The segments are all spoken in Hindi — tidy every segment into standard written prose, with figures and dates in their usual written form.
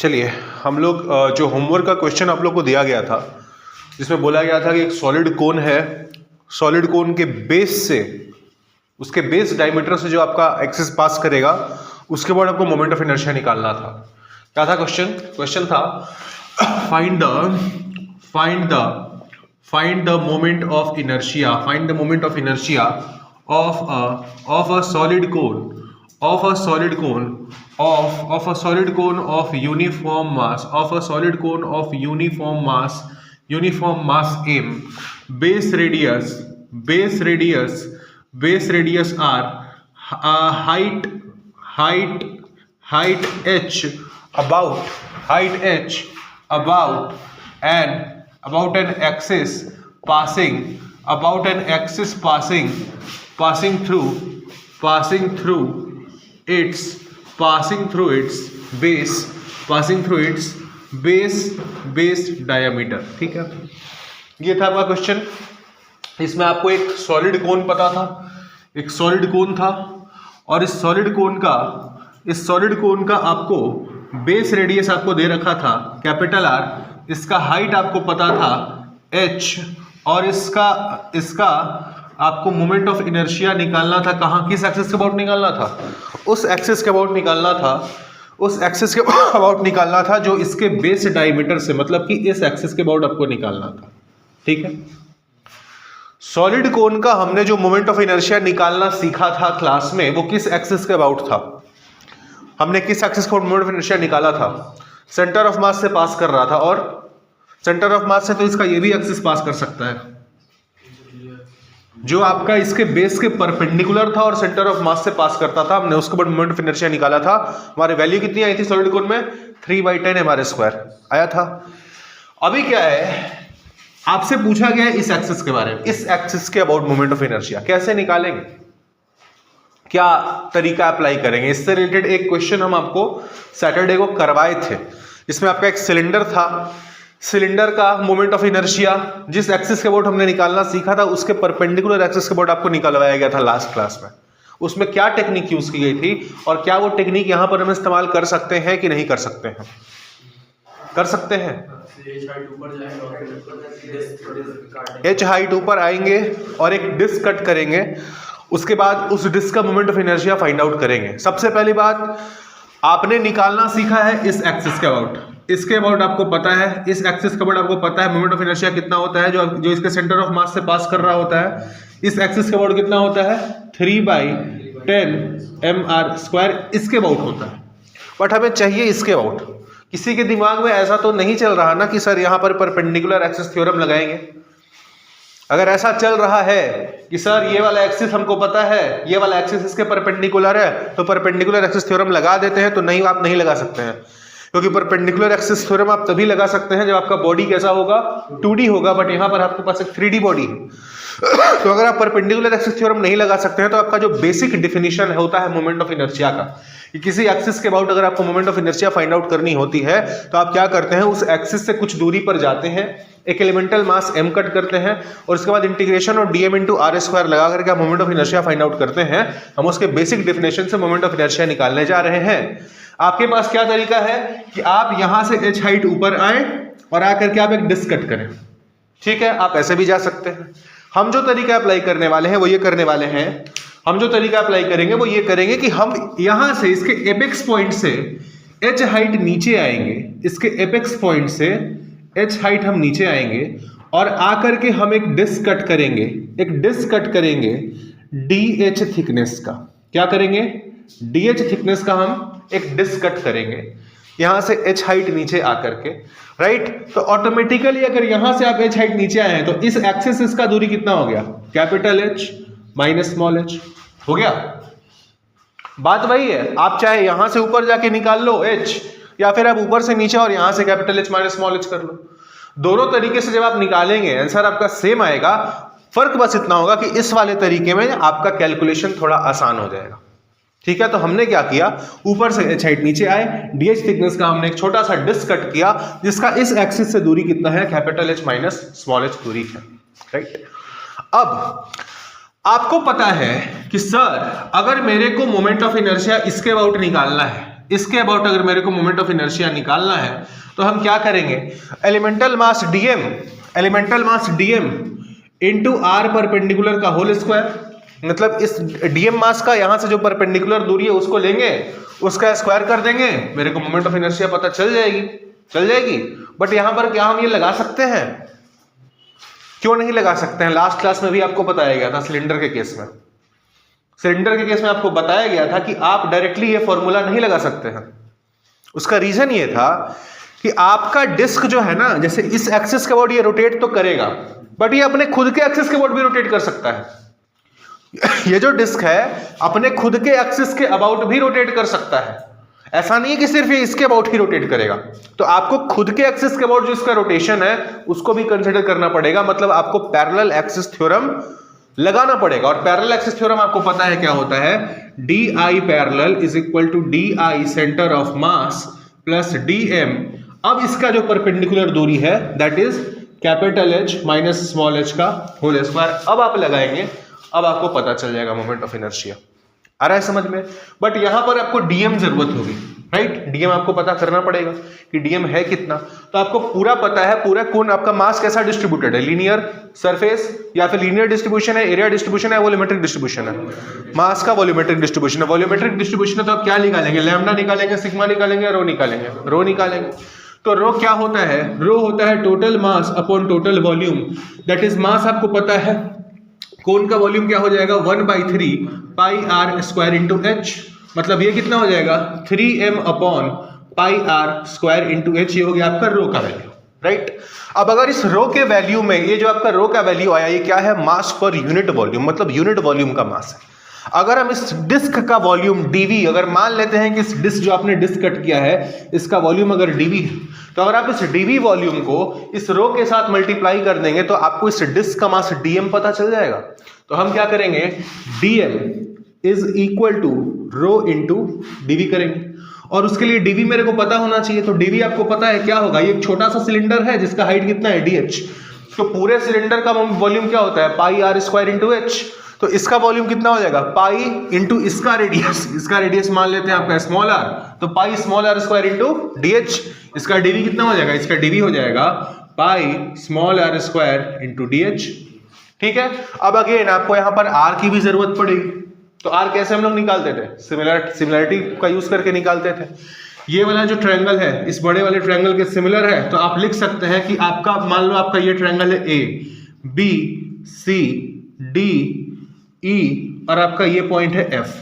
चलिए हम लोग जो होमवर्क का क्वेश्चन आप लोग को दिया गया था जिसमें बोला गया था कि एक सॉलिड कोन है, सॉलिड कोन के बेस से, उसके बेस डायमीटर से जो आपका एक्सिस पास करेगा उसके बाद आपको मोमेंट ऑफ इनर्शिया निकालना था। क्या था क्वेश्चन? क्वेश्चन था find the moment of inertia of a solid cone of uniform mass m, base radius are height h about an axis passing through its base diameter। ठीक है, ये था आपका क्वेश्चन। इसमें आपको एक सॉलिड कोन पता था, एक सॉलिड कोन था, और इस सॉलिड कोन का आपको बेस रेडियस आपको दे रखा था कैपिटल R, इसका हाइट आपको पता था h, और इसका आपको मोमेंट ऑफ इनर्शिया निकालना था। कहाँ? किस एक्सिस के अबाउट निकालना था? उस एक्सिस के अबाउट निकालना था जो इसके बेस डायमीटर से, मतलब कि इस एक्सिस के अबाउट आपको निकालना था। ठीक है, सॉलिड कोन का हमने जो मोमेंट ऑफ इनर्शिया निकालना सीखा था क्लास में, वो किस एक्सिस के अबाउट था? हमने किस एक्सिस को मोमेंट ऑफ इनर्शिया निकाला था? सेंटर ऑफ मास से पास कर रहा था, और सेंटर ऑफ मास से तो इसका ये भी एक्सिस पास कर सकता है जो आपका इसके बेस के परपेंडिकुलर था और सेंटर ऑफ मास से पास करता था। हमने उसके बाद मोमेंट ऑफ इनर्शिया निकाला था। हमारी वैल्यू कितनी आई थी सॉलिड कोन में? 3/10 mr² आया था। अभी क्या है, आपसे पूछा गया है इस एक्सिस के बारे में, इस एक्सिस के अबाउट मोमेंट ऑफ इनर्शिया कैसे निकालेंगे, क्या तरीका अप्लाई करेंगे? इससे रिलेटेड एक क्वेश्चन हम आपको सैटरडे को करवाए थे, जिसमें आपका एक सिलेंडर था, सिलेंडर का मोमेंट ऑफ इनर्शिया जिस एक्सिस के अबाउट हमने निकालना सीखा था उसके परपेंडिकुलर एक्सिस के अबाउट आपको निकलवाया गया था लास्ट क्लास में। उसमें क्या टेक्निक यूज की गई थी और क्या वो टेक्निक यहां पर हम इस्तेमाल कर सकते हैं कि नहीं कर सकते हैं? कर सकते हैं। एच हाइट ऊपर आएंगे और एक डिस्क कट करेंगे, उसके बाद उस डिस्क का moment of inertia find out करेंगे। सबसे पहली बात, आपने निकालना सीखा है इस एक्सिस के अबाउट, इसके अबाउट आपको पता है, इस एक्सिस के अबाउट आपको पता है मोमेंट ऑफ इनर्शिया कितना होता है जो इसके सेंटर ऑफ मास से पास कर रहा होता है। इस एक्सिस के अबाउट कितना होता है? 3/10 mr², इसके अबाउट होता है। बट हमें चाहिए इसके अबाउट। किसी के दिमाग में ऐसा तो नहीं चल रहा ना कि सर यहां पर परपेंडिकुलर एक्सिस थ्योरम लगाएंगे? अगर ऐसा चल रहा है कि सर ये वाला एक्सिस हमको पता है, ये वाला एक्सिस इसके परपेंडिकुलर है, तो परपेंडिकुलर एक्सिस थ्योरम लगा देते हैं, तो नहीं, आप नहीं लगा सकते हैं, क्योंकि परपेंडिकुलर एक्सिस थ्योरम आप तभी लगा सकते हैं जब आपका बॉडी कैसा होगा? 2D होगा। बट यहां पर आपके पास एक 3D बॉडी है। तो अगर आप परपेंडिकुलर एक्सिस थ्योरम नहीं लगा सकते हैं, तो आपका जो बेसिक डिफिनीशन होता है मोमेंट ऑफ इनर्शिया का, कि किसी एक्सिस के अबाउट अगर आपको moment of inertia find out करनी होती है तो आप क्या करते हैं, उस एक्सिस से कुछ दूरी पर जाते हैं, एक एलिमेंटल मास m कट करते हैं, और उसके बाद इंटीग्रेशन और dm × r² लगा करके आप moment of inertia find out करते हैं। हम उसके बेसिक डिफिनेशन से मोमेंट ऑफ इनर्शिया निकालने जा रहे हैं। आपके पास क्या तरीका है कि आप यहां से h हाइट ऊपर आए और आकर के आप एक डिस्क कट करें। ठीक है, आप ऐसे भी जा सकते हैं। हम जो तरीका अप्लाई करने वाले हैं वो ये करने वाले हैं, हम जो तरीका अप्लाई करेंगे वो ये करेंगे कि हम यहां से इसके एपेक्स पॉइंट से h हाइट नीचे आएंगे, इसके एपेक्स पॉइंट से h हाइट हम नीचे आएंगे और आकर के हम एक डिस्क कट करेंगे, DH थिकनेस का। क्या करेंगे? DH थिकनेस का हम एक डिस्क कट करेंगे यहां से h हाइट नीचे आकर के, राइट। तो ऑटोमेटिकली अगर यहां से आप h हाइट नीचे आए हैं तो इस एक्सिस इसका दूरी कितना हो गया? Capital H minus small h हो गया। बात वही है, आप चाहे यहां से ऊपर जाके निकाल लो h, या फिर आप ऊपर से नीचे और यहां से capital H minus small h कर लो। दोनों तरीके से जब आप निकालेंगे आंसर आपका सेम आएगा। फर्क बस इतना होगा कि इस वाले तरीके में आपका कैलकुलेशन थोड़ा आसान हो जाएगा। ठीक है, तो हमने क्या किया, ऊपर से h हाइट नीचे आए, DH थिकनेस का हमने एक छोटा सा डिस्क कट किया जिसका इस एक्सिस से दूरी कितना है? Capital H minus small h दूरी है, राइट। अब आपको पता है कि सर अगर मेरे को मोमेंट ऑफ इनर्शिया इसके अबाउट निकालना है इसके अबाउट अगर मेरे को मोमेंट ऑफ इनर्शिया निकालना है तो हम क्या करेंगे, elemental mass dm into r perpendicular का होल स्क्वायर, मतलब इस dm मास का यहां से जो परपेंडिकुलर दूरी है उसको लेंगे, उसका स्क्वायर कर देंगे, मेरे को मोमेंट ऑफ इनर्शिया पता चल जाएगी। बट यहां पर क्या हम ये लगा सकते हैं? क्यों नहीं लगा सकते हैं? लास्ट क्लास में भी आपको बताया गया था सिलेंडर के केस में, आपको बताया गया था कि आप डायरेक्टली ये फॉर्मूला नहीं लगा सकते हैं। उसका रीजन ये था कि आपका डिस्क जो है ना, जैसे इस एक्सिस के अबाउट ये रोटेट तो करेगा, बट ये अपने खुद के एक्सिस के अबाउट भी रोटेट कर सकता है। ये जो डिस्क है अपने खुद के एक्सिस के अबाउट भी रोटेट कर सकता है, ऐसा नहीं है कि सिर्फ ये इसके अबाउट ही रोटेट करेगा। तो आपको खुद के एक्सिस के अबाउट जो इसका रोटेशन है उसको भी कंसिडर करना पड़ेगा, मतलब आपको पैरेलल एक्सिस थ्योरम लगाना पड़ेगा। और पैरेलल एक्सिस थ्योरम आपको पता है क्या होता है, DI parallel is equal to DI center of mass plus DM। अब इसका जो परपेंडिकुलर दूरी है that is capital H minus small h का होल स्क्वायर। अब आप लगाएंगे, अब आपको पता चल जाएगा मोमेंट ऑफ इनर्शिया। आ रहा है समझ में? बट यहां पर आपको DM जरूरत होगी, राइट? DM आपको पता करना पड़ेगा कि DM है कितना। तो आपको पूरा पता है, पूरा कौन आपका मास कैसा डिस्ट्रीब्यूटेड है, लीनियर सरफेस या फिर लीनियर डिस्ट्रीब्यूशन है, एरिया डिस्ट्रीब्यूशन है, वॉल्यूमेट्रिक डिस्ट्रीब्यूशन है। मास का वॉल्यूमेट्रिक डिस्ट्रीब्यूशन है। वॉल्यूमेट्रिक डिस्ट्रीब्यूशन है तो आप क्या निकालेंगे, लैम्डा निकालेंगे, सिग्मा निकालेंगे, रो निकालेंगे। तो रो क्या होता है, रो होता है total mass upon total volume. That is mass आपको पता है, कोन का वॉल्यूम क्या हो जाएगा, 1/3 pi r square into h, मतलब ये कितना हो जाएगा 3m upon pi r square into h. ये हो गया आपका रो का वैल्यू, राइट? अब अगर इस रो के वैल्यू में ये जो आपका रो का वैल्यू आया, ये क्या है, मास पर यूनिट वॉल्यूम, मतलब यूनिट वॉल्यूम का मास है। अगर हम इस डिस्क का वॉल्यूम dv, अगर मान लेते हैं कि इस डिस्क जो आपने डिस्क कट किया है इसका वॉल्यूम अगर dv है, तो अगर आप इस dv वॉल्यूम को इस रो के साथ मल्टीप्लाई कर देंगे तो आपको इस डिस्क का मास dm पता चल जाएगा। तो हम क्या करेंगे, dm is equal to rho into dv करेंगे, और उसके लिए dv मेरे को पता होना चाहिए। तो dv आपको पता है क्या होगा, ये एक छोटा सा सिलेंडर है जिसका हाइट कितना है dh, तो पूरे सिलेंडर का वॉल्यूम क्या होता है, pi r square into H. तो इसका वॉल्यूम कितना हो जाएगा, पाई इंटू इसका रेडियस मान लेते हैं आपका स्मॉल आर, तो pi small r square into dh। इसका dv कितना हो जाएगा, इसका dv हो जाएगा pi small r square into dh। ठीक है, अब अगेन आपको यहां पर r की भी जरूरत पड़ेगी। तो r कैसे हम लोग निकालते थे, सिमिलरिटी का यूज करके निकालते थे। ये वाला जो ट्रायंगल है इस बड़े वाले ट्रायंगल के सिमिलर है, तो आप लिख सकते हैं कि आपका, मान लो आपका ये ट्रायंगल है A, B, C, D, E और आपका ये पॉइंट है F।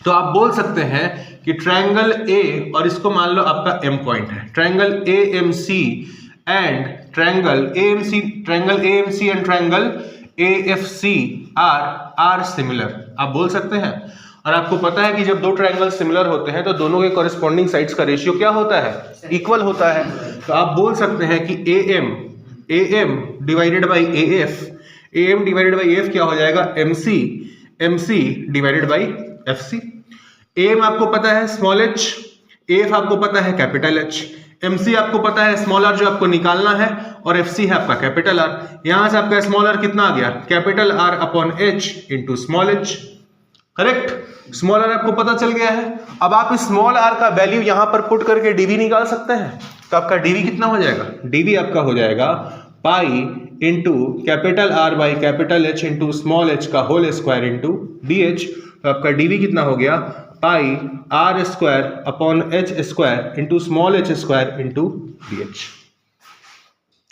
तो आप बोल सकते हैं कि ट्रायंगल A, और इसको मान लो आपका M पॉइंट है, triangle AMC and triangle AMC and triangle AFC are similar, आप बोल सकते हैं। और आपको पता है कि जब दो ट्रायंगल सिमिलर होते हैं तो दोनों के कॉरेस्पॉन्डिंग साइड्स का रेशियो क्या होता है, इक्वल होता है। तो आप बोल सकते हैं कि AM डिवाइडेड बाई AF क्या हो जाएगा, MC divided by FC। AM आपको पता है स्मॉल h, AF आपको पता है कैपिटल H, MC आपको पता है स्मॉल r जो आपको निकालना है, और FC है आपका कैपिटल R। यहां से आपका स्मॉल r कितना आ गया, capital R upon H into small h, correct? Small r आपको पता चल गया है। अब आप इस स्मॉल r का वैल्यू यहां पर पुट करके dv निकाल सकते हैं। तो आपका dv कितना हो जाएगा, dv आपका हो जाएगा pi into capital R by capital H into small h का होल स्क्वायर इंटू dh। तो आपका dv कितना हो गया, पाई R square upon H square into small h square into dh।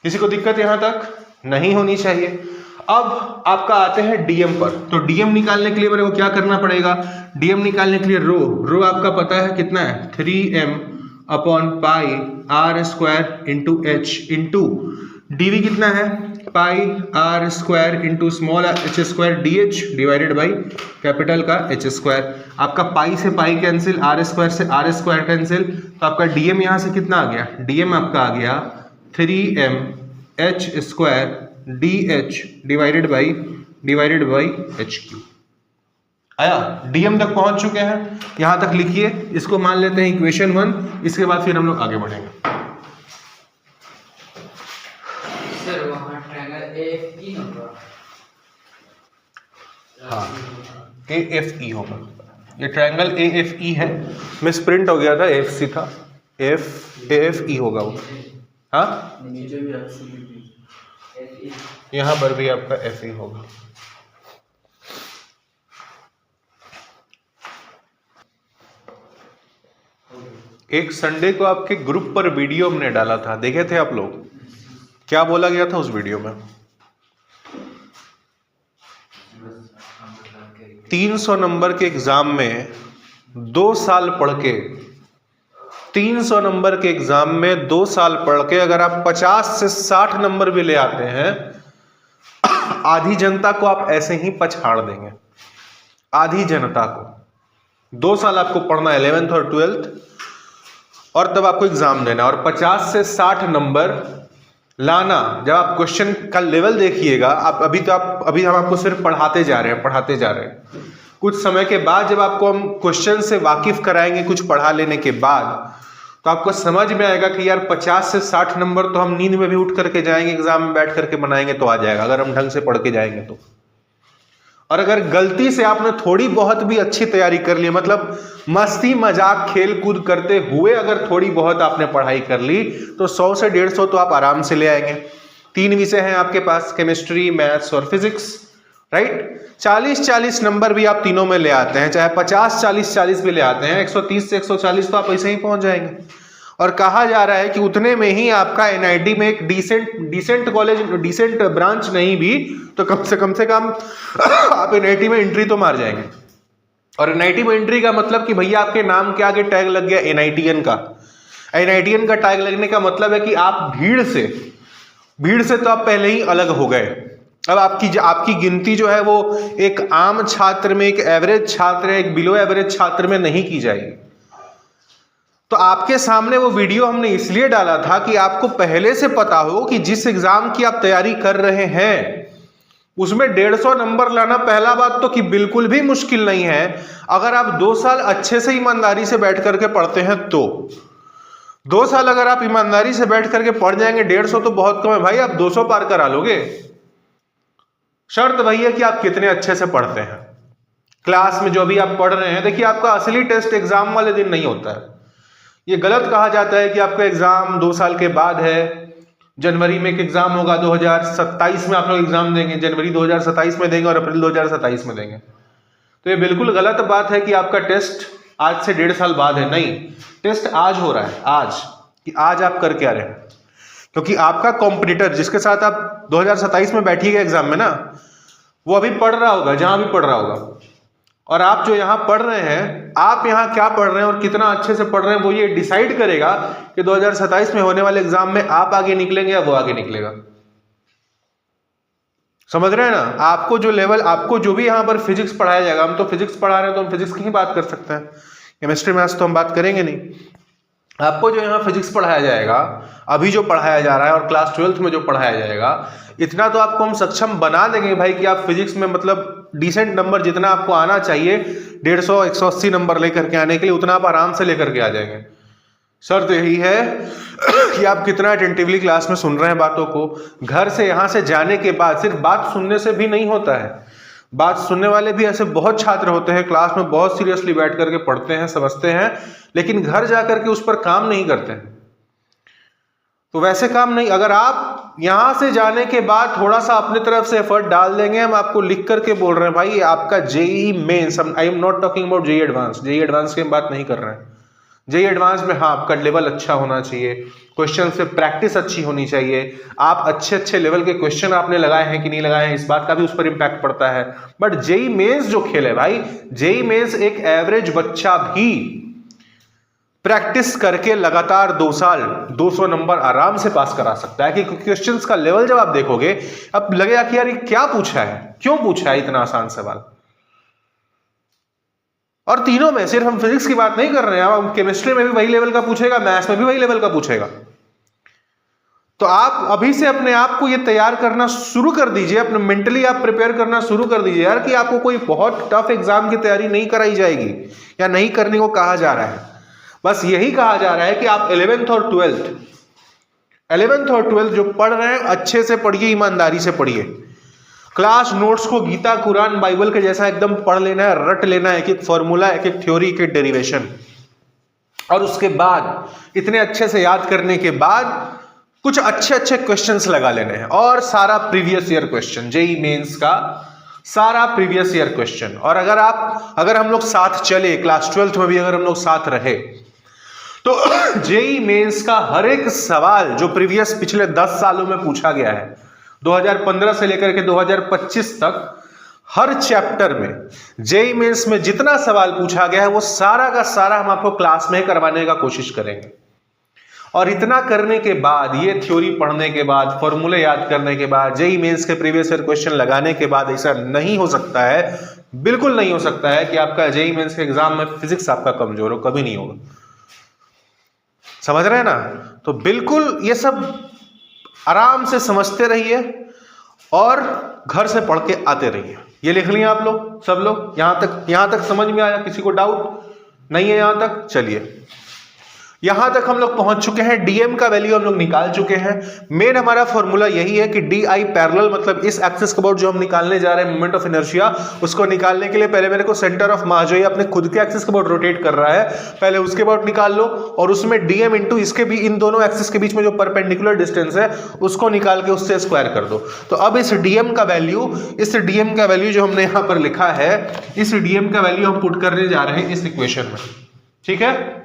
किसी को दिक्कत यहां तक नहीं होनी चाहिए। अब आपका आते हैं डीएम पर। तो डीएम निकालने के लिए मेरे को क्या करना पड़ेगा, डीएम निकालने के लिए रो आपका पता है कितना है, 3m upon pi r square into h into dv कितना है, pi r square into small h square d h divided by capital का एच स्क्वायर। आपका पाई से पाई कैंसिल, आर स्क्वायर से आर स्क्वायर कैंसिल, तो आपका डीएम यहाँ से कितना आ गया, डीएम आपका आ गया 3m H square d h divided by H Q. आया, डीएम तक पहुंच चुके हैं, यहां तक लिखिए, इसको मान लेते हैं इक्वेशन 1। इसके बाद फिर हम लोग आगे बढ़ेंगे। सर वहां ट्रायंगल AFE होगा, हाँ AFE होगा, ये ट्रायंगल AFE है, मिस प्रिंट हो गया था, AFC था, AFE होगा वो। हाँ, नीचे भी यहाँ पर भी आपका FE होगा। एक संडे को आपके ग्रुप पर वीडियो हमने डाला था, देखे थे आप लोग? क्या बोला गया था उस वीडियो में? 300 नंबर के एग्जाम में 2 साल पढ़ के, 300 नंबर के एग्जाम में 2 साल पढ़ के अगर आप 50 से 60 नंबर भी ले आते हैं, आधी जनता को आप ऐसे ही पछाड़ देंगे। आधी जनता को 2 साल आपको पढ़ना 11th और 12th, और तब आपको एग्जाम देना, और 50 से 60 नंबर लाना। जब आप क्वेश्चन का लेवल देखिएगा, आप अभी हम आपको सिर्फ पढ़ाते जा रहे हैं। कुछ समय के बाद जब आपको हम क्वेश्चन से वाकिफ कराएंगे, कुछ पढ़ा लेने के बाद, तो आपको समझ में आएगा कि यार 50 से 60 नंबर तो हम नींद में भी उठ करके जाएंगे, एग्जाम में बैठ करके बनाएंगे तो आ जाएगा, अगर हम ढंग से पढ़ के जाएंगे तो। और अगर गलती से आपने थोड़ी बहुत भी अच्छी तैयारी कर ली, मतलब मस्ती मजाक खेल कूद करते हुए अगर थोड़ी बहुत आपने पढ़ाई कर ली, तो 100 से 150 तो आप आराम से ले आएंगे। 3 विषय हैं आपके पास, केमिस्ट्री, मैथ्स और फिजिक्स, राइट? 40-40 नंबर भी आप तीनों में ले आते हैं, चाहे 50-40-40 भी ले आते हैं, 130 से 140 तो आप ऐसे ही पहुंच जाएंगे। और कहा जा रहा है कि उतने में ही आपका NIT में एक डिसेंट कॉलेज, डिसेंट ब्रांच नहीं भी तो कम से कम आप NIT में एंट्री तो मार जाएंगे। और NIT में एंट्री का मतलब कि भैया आपके नाम के आगे टैग लग गया NITian का। NITian का टैग लगने का मतलब है कि आप भीड़ से तो आप पहले ही अलग हो गए। अब आपकी गिनती जो है वो एक आम छात्र में, एक एवरेज छात्र, एक बिलो एवरेज छात्र में नहीं की जाएगी। तो आपके सामने वो वीडियो हमने इसलिए डाला था कि आपको पहले से पता हो कि जिस एग्जाम की आप तैयारी कर रहे हैं उसमें 150 नंबर लाना, पहला बात तो कि बिल्कुल भी मुश्किल नहीं है। अगर आप 2 साल अच्छे से ईमानदारी से बैठ करके पढ़ते हैं तो 2 साल अगर आप ईमानदारी से बैठ करके पढ़ जाएंगे, 150 तो बहुत कम है भाई, आप 200 पार करा लोगे। शर्त वही है कि आप कितने अच्छे से पढ़ते हैं। क्लास में जो भी आप पढ़ रहे हैं, देखिए आपका असली टेस्ट एग्जाम वाले दिन नहीं होता है। ये गलत कहा जाता है कि आपका एग्जाम 2 साल के बाद है, जनवरी में एक एग्जाम होगा, 2027 में आप लोग एग्जाम देंगे, जनवरी 2027 में देंगे और अप्रैल 2027 में देंगे। तो ये बिल्कुल गलत बात है कि आपका टेस्ट आज से 1.5 साल बाद है। नहीं, टेस्ट आज हो रहा है, आज कि आज आप कर क्या रहे हैं, क्योंकि आपका कॉम्पिटिटर जिसके साथ आप 2027 में बैठिएगा एग्जाम में ना, वो अभी पढ़ रहा होगा जहां भी पढ़ रहा होगा, और आप जो यहां पढ़ रहे हैं, आप यहां क्या पढ़ रहे हैं और कितना अच्छे से पढ़ रहे हैं, वो ये डिसाइड करेगा कि 2027 में होने वाले एग्जाम में आप आगे निकलेंगे या वो आगे निकलेगा। समझ रहे हैं ना? आपको जो लेवल, आपको जो भी यहां पर फिजिक्स पढ़ाया जाएगा, हम तो फिजिक्स पढ़ा रहे हैं तो हम फिजिक्स की ही बात कर सकते हैं, केमिस्ट्री मैथ्स तो हम बात करेंगे नहीं। आपको जो यहाँ फिजिक्स पढ़ाया जाएगा, अभी जो पढ़ाया जा रहा है और क्लास 12th में जो पढ़ाया जाएगा, इतना तो आपको हम सक्षम बना देंगे भाई कि आप फिजिक्स में मतलब डिसेंट नंबर जितना आपको आना चाहिए, 150 180 नंबर लेकर के आने के लिए, उतना आप आराम से लेकर के आ जाएंगे। शर्त यही है कि आप कितना अटेंटिवली क्लास में सुन रहे हैं बातों को। घर से यहाँ से जाने के बाद सिर्फ बात सुनने से भी नहीं होता है, बात सुनने वाले भी ऐसे बहुत छात्र होते हैं, क्लास में बहुत सीरियसली बैठ करके पढ़ते हैं, समझते हैं, लेकिन घर जाकर के उस पर काम नहीं करते हैं। तो वैसे काम नहीं, अगर आप यहां से जाने के बाद थोड़ा सा अपनी तरफ से एफर्ट डाल देंगे, हम आपको लिख करके बोल रहे हैं भाई, आपका JEE mains, I am not talking about JEE advance, JEE advance की हम बात नहीं कर रहे हैं। जेईई एडवांस में हाँ, आपका लेवल अच्छा होना चाहिए, क्वेश्चन से प्रैक्टिस अच्छी होनी चाहिए, आप अच्छे लेवल के क्वेश्चन आपने लगाए हैं कि नहीं लगाए हैं, इस बात का भी उस पर इम्पैक्ट पड़ता है। बट जेईई मेंस जो खेल है भाई, जेईई मेंस एक एवरेज बच्चा भी प्रैक्टिस करके लगातार 2 साल 200 नंबर आराम से पास करा सकता है। कि क्वेश्चंस का लेवल जब आप देखोगे, अब लगेगा कि यार ये क्या पूछा है, क्यों पूछा है इतना आसान सवाल। और तीनों में सिर्फ हम फिजिक्स की बात नहीं कर रहे हैं, अब केमिस्ट्री में भी वही लेवल का पूछेगा, मैथ्स में भी वही लेवल का पूछेगा। तो आप अभी से अपने आप को ये तैयार करना शुरू कर दीजिए, अपने मेंटली आप प्रिपेयर करना शुरू कर दीजिए यार, कि आपको कोई बहुत टफ एग्जाम की तैयारी नहीं कराई जाएगी या नहीं करने को कहा जा रहा है। बस यही कहा जा रहा है कि आप 11th और 12th जो पढ़ रहे हैं अच्छे से पढ़िए, ईमानदारी से पढ़िए। क्लास नोट्स को गीता कुरान बाइबल के जैसा एकदम पढ़ लेना है, रट लेना है, एक एक फॉर्मूला, एक एक थ्योरी, एक एक डेरिवेशन, और उसके बाद इतने अच्छे से याद करने के बाद कुछ अच्छे अच्छे क्वेश्चंस लगा लेने हैं, और सारा previous year question, JEE mains का सारा प्रीवियस ईयर क्वेश्चन। और अगर हम लोग साथ चले, क्लास 12th में भी अगर हम लोग साथ रहे, तो जेई मेंस का हर एक सवाल जो प्रीवियस पिछले 10 सालों में पूछा गया है, 2015 से लेकर के 2025 तक, हर चैप्टर में जेई मेंस में जितना सवाल पूछा गया है वो सारा का सारा हम आपको क्लास में करवाने का कोशिश करेंगे। और इतना करने के बाद, ये थ्योरी पढ़ने के बाद, फॉर्मूले याद करने के बाद, जेई मेंस के प्रीवियस ईयर क्वेश्चन लगाने के बाद ऐसा नहीं हो सकता है, बिल्कुल नहीं हो सकता है कि आपका जेई मेंस के एग्जाम में फिजिक्स आपका कमजोर हो, कभी नहीं होगा। समझ रहे हैं ना? तो बिल्कुल ये सब आराम से समझते रहिए और घर से पढ़ के आते रहिए। ये लिख लिए आप लोग, सब लोग? यहां तक समझ में आया? किसी को डाउट नहीं है यहां तक? चलिए, यहां तक हम लोग पहुंच चुके हैं, डीएम का वैल्यू हम लोग निकाल चुके हैं। मेन हमारा फॉर्मूला यही है कि डी आई पैरेलल, मतलब इस एक्सिस के अबाउट जो हम निकालने जा रहे हैं मोमेंट ऑफ इनर्शिया, उसको निकालने के लिए पहले मेरे को सेंटर ऑफ मास जो ये अपने खुद के एक्सिस के अबाउट रोटेट कर रहा है, पहले उसके अबाउट निकाल लो, और उसमें डीएम इंटू इसके भी, इन दोनों एक्सिस के बीच में जो परपेंडिकुलर डिस्टेंस है उसको निकाल के उससे स्क्वायर कर दो। तो अब इस डीएम का वैल्यू जो हमने यहां पर लिखा है, इस डीएम का वैल्यू हम पुट करने जा रहे हैं इस इक्वेशन में। ठीक है,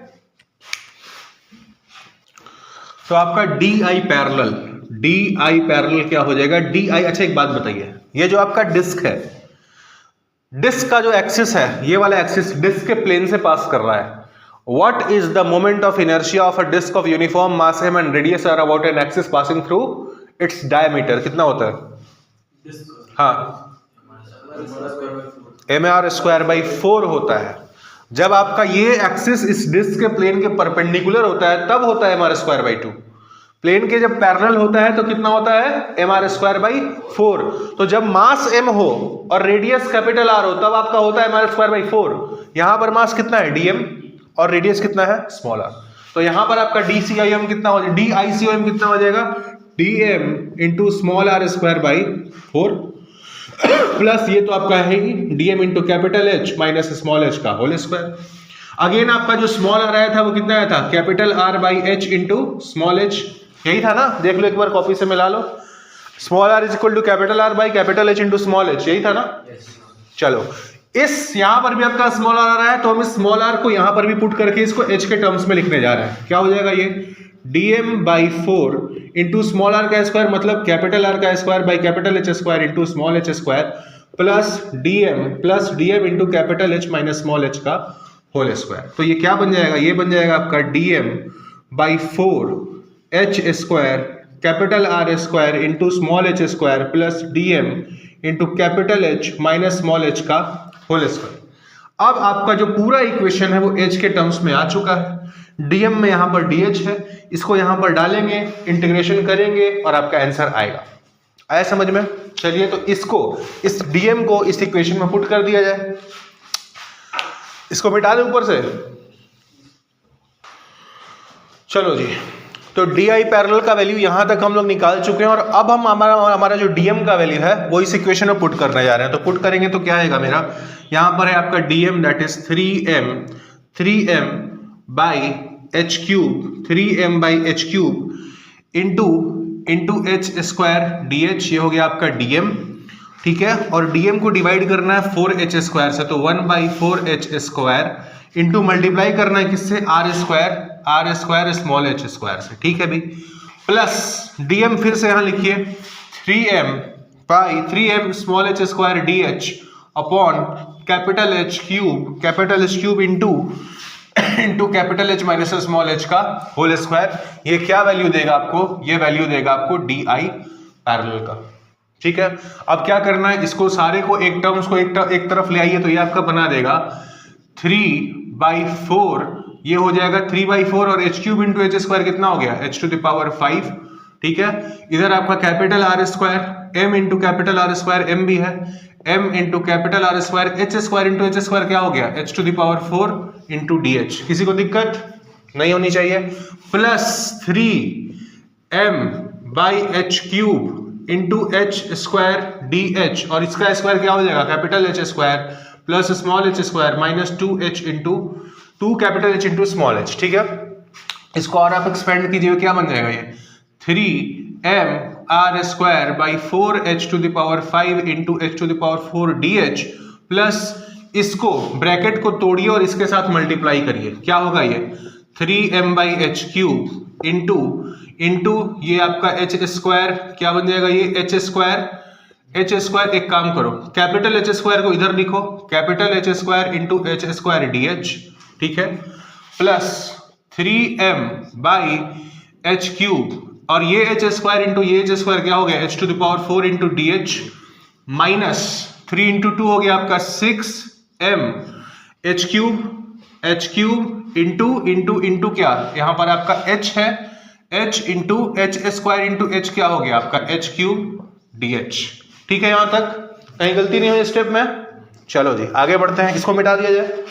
तो आपका डी आई पैरेलल क्या हो जाएगा? डी आई, अच्छा एक बात बताइए, ये जो आपका डिस्क है, डिस्क का जो एक्सिस है, ये वाला एक्सिस डिस्क के प्लेन से पास कर रहा है, what is the moment of inertia of a disc of uniform mass m and radius r about an axis passing through its diameter? कितना होता है? हाँ, mr²/4 होता है। जब आपका ये एक्सिस इस डिस्क के प्लेन के परपेंडिकुलर होता है तब होता है mr²/2। प्लेन के जब पैरेलल होता है तो कितना होता है? mr²/4। तो जब मास m हो और रेडियस कैपिटल R हो तब आपका होता है mr²/4। यहां पर मास कितना है? dm, और रेडियस कितना है? Small r। तो यहां पर आपका dcim कितना हो जाएगा? dicom कितना हो जाएगा? dm into small r²/4 plus ये तो आपका है ही dm into capital H minus small h का होल स्क्वायर। अगेन आपका जो स्मॉल r आया था वो कितना आया था? Capital R/H into small h, यही था ना? देख लो एक बार, कॉपी से मिला लो। Small r is equal to capital capital H into small h, यही था ना? चलो, इस यहां पर भी आपका स्मॉल r आ रहा है, तो हम इस स्मॉल r को यहां पर भी पुट करके इसको h के टर्म्स में लिखने जा रहे हैं। क्या हो जाएगा ये? dm/4 इंटू स्मॉल r का स्क्वायर, मतलब कैपिटल R का square by capital H square into small h square, plus dm into capital H minus small h का होल स्क्वायर। तो ये क्या बन जाएगा? ये बन जाएगा आपका dm/4 h square capital R square into small h square plus dm into capital H minus small h का होल स्क्वायर। अब आपका जो पूरा इक्वेशन है वो h के टर्म्स में आ चुका है। dm में यहां पर dh है, इसको यहां पर डालेंगे, इंटीग्रेशन करेंगे और आपका आंसर आएगा। आया समझ में? चलिए, तो इस dm को इस इक्वेशन में पुट कर दिया जाए, इसको मिटा दें ऊपर से। चलो जी, तो डी आई पैरेलल का वैल्यू यहां तक हम लोग निकाल चुके हैं, और अब हम हमारा जो डीएम का वैल्यू है वो इस इक्वेशन में पुट करने जा रहे हैं। तो पुट करेंगे तो क्या आएगा मेरा? यहां पर है आपका DM, that is 3m by h cube, 3m by h cube into h square dh, ये हो गया आपका डीएम। ठीक है, और डीएम को डिवाइड करना है 4h स्क्वायर से, तो 1/4h स्क्वायर इंटू मल्टीप्लाई करना है किससे? r square small h square से। ठीक है भी, प्लस डीएम फिर से यहां लिखिए 3m by 3m small h square dh upon capital H cube into capital H minus small h का होल स्क्वायर। ये क्या वैल्यू देगा आपको? ये वैल्यू देगा आपको डी आई पैरेलल का। ठीक है, अब क्या करना है? इसको सारे को एक टर्म्स को एक तरफ ले आइए, तो ये आपका बना देगा 3/4, ये हो जाएगा 3/4, और h cube into h square कितना हो गया? h to the power 5। ठीक है, इधर आपका capital R square m into capital R square m भी है, m into capital R square h square into h square क्या हो गया? h to the power 4 into dh। किसी को दिक्कत नहीं होनी चाहिए, plus 3m by h cube into h square d h, और इसका स्क्वायर क्या हो जाएगा capital H square plus small h square minus 2h into 2 capital H into small H. ठीक है, इसको और आप एक्सपेंड कीजिए, क्या बन जाएगा ये 3m r square by 4h to the power 5 into h to the power 4 dh plus इसको ब्रैकेट को तोड़िए और इसके साथ मल्टीप्लाई करिए, क्या होगा ये 3m by h cube into ये आपका एच स्क्वायर, क्या बन जाएगा ये एच स्क्वायर। एक काम करो, कैपिटल एच स्क्वायर को इधर लिखो, capital H square into h square d H, ठीक है, plus 3m by h cube, और ये एच स्क्वायर इंटू ये एच स्क्वायर क्या हो गया H to the power 4 into D H minus 3 into 2 हो गया आपका 6m एच क्यूब इंटू क्या, यहां पर आपका h है, h into h square into h क्या हो गया आपका h क्यूब डी एच। ठीक है, यहां तक कहीं गलती नहीं हुई स्टेप में। चलो जी आगे बढ़ते हैं, इसको मिटा दिया जाए।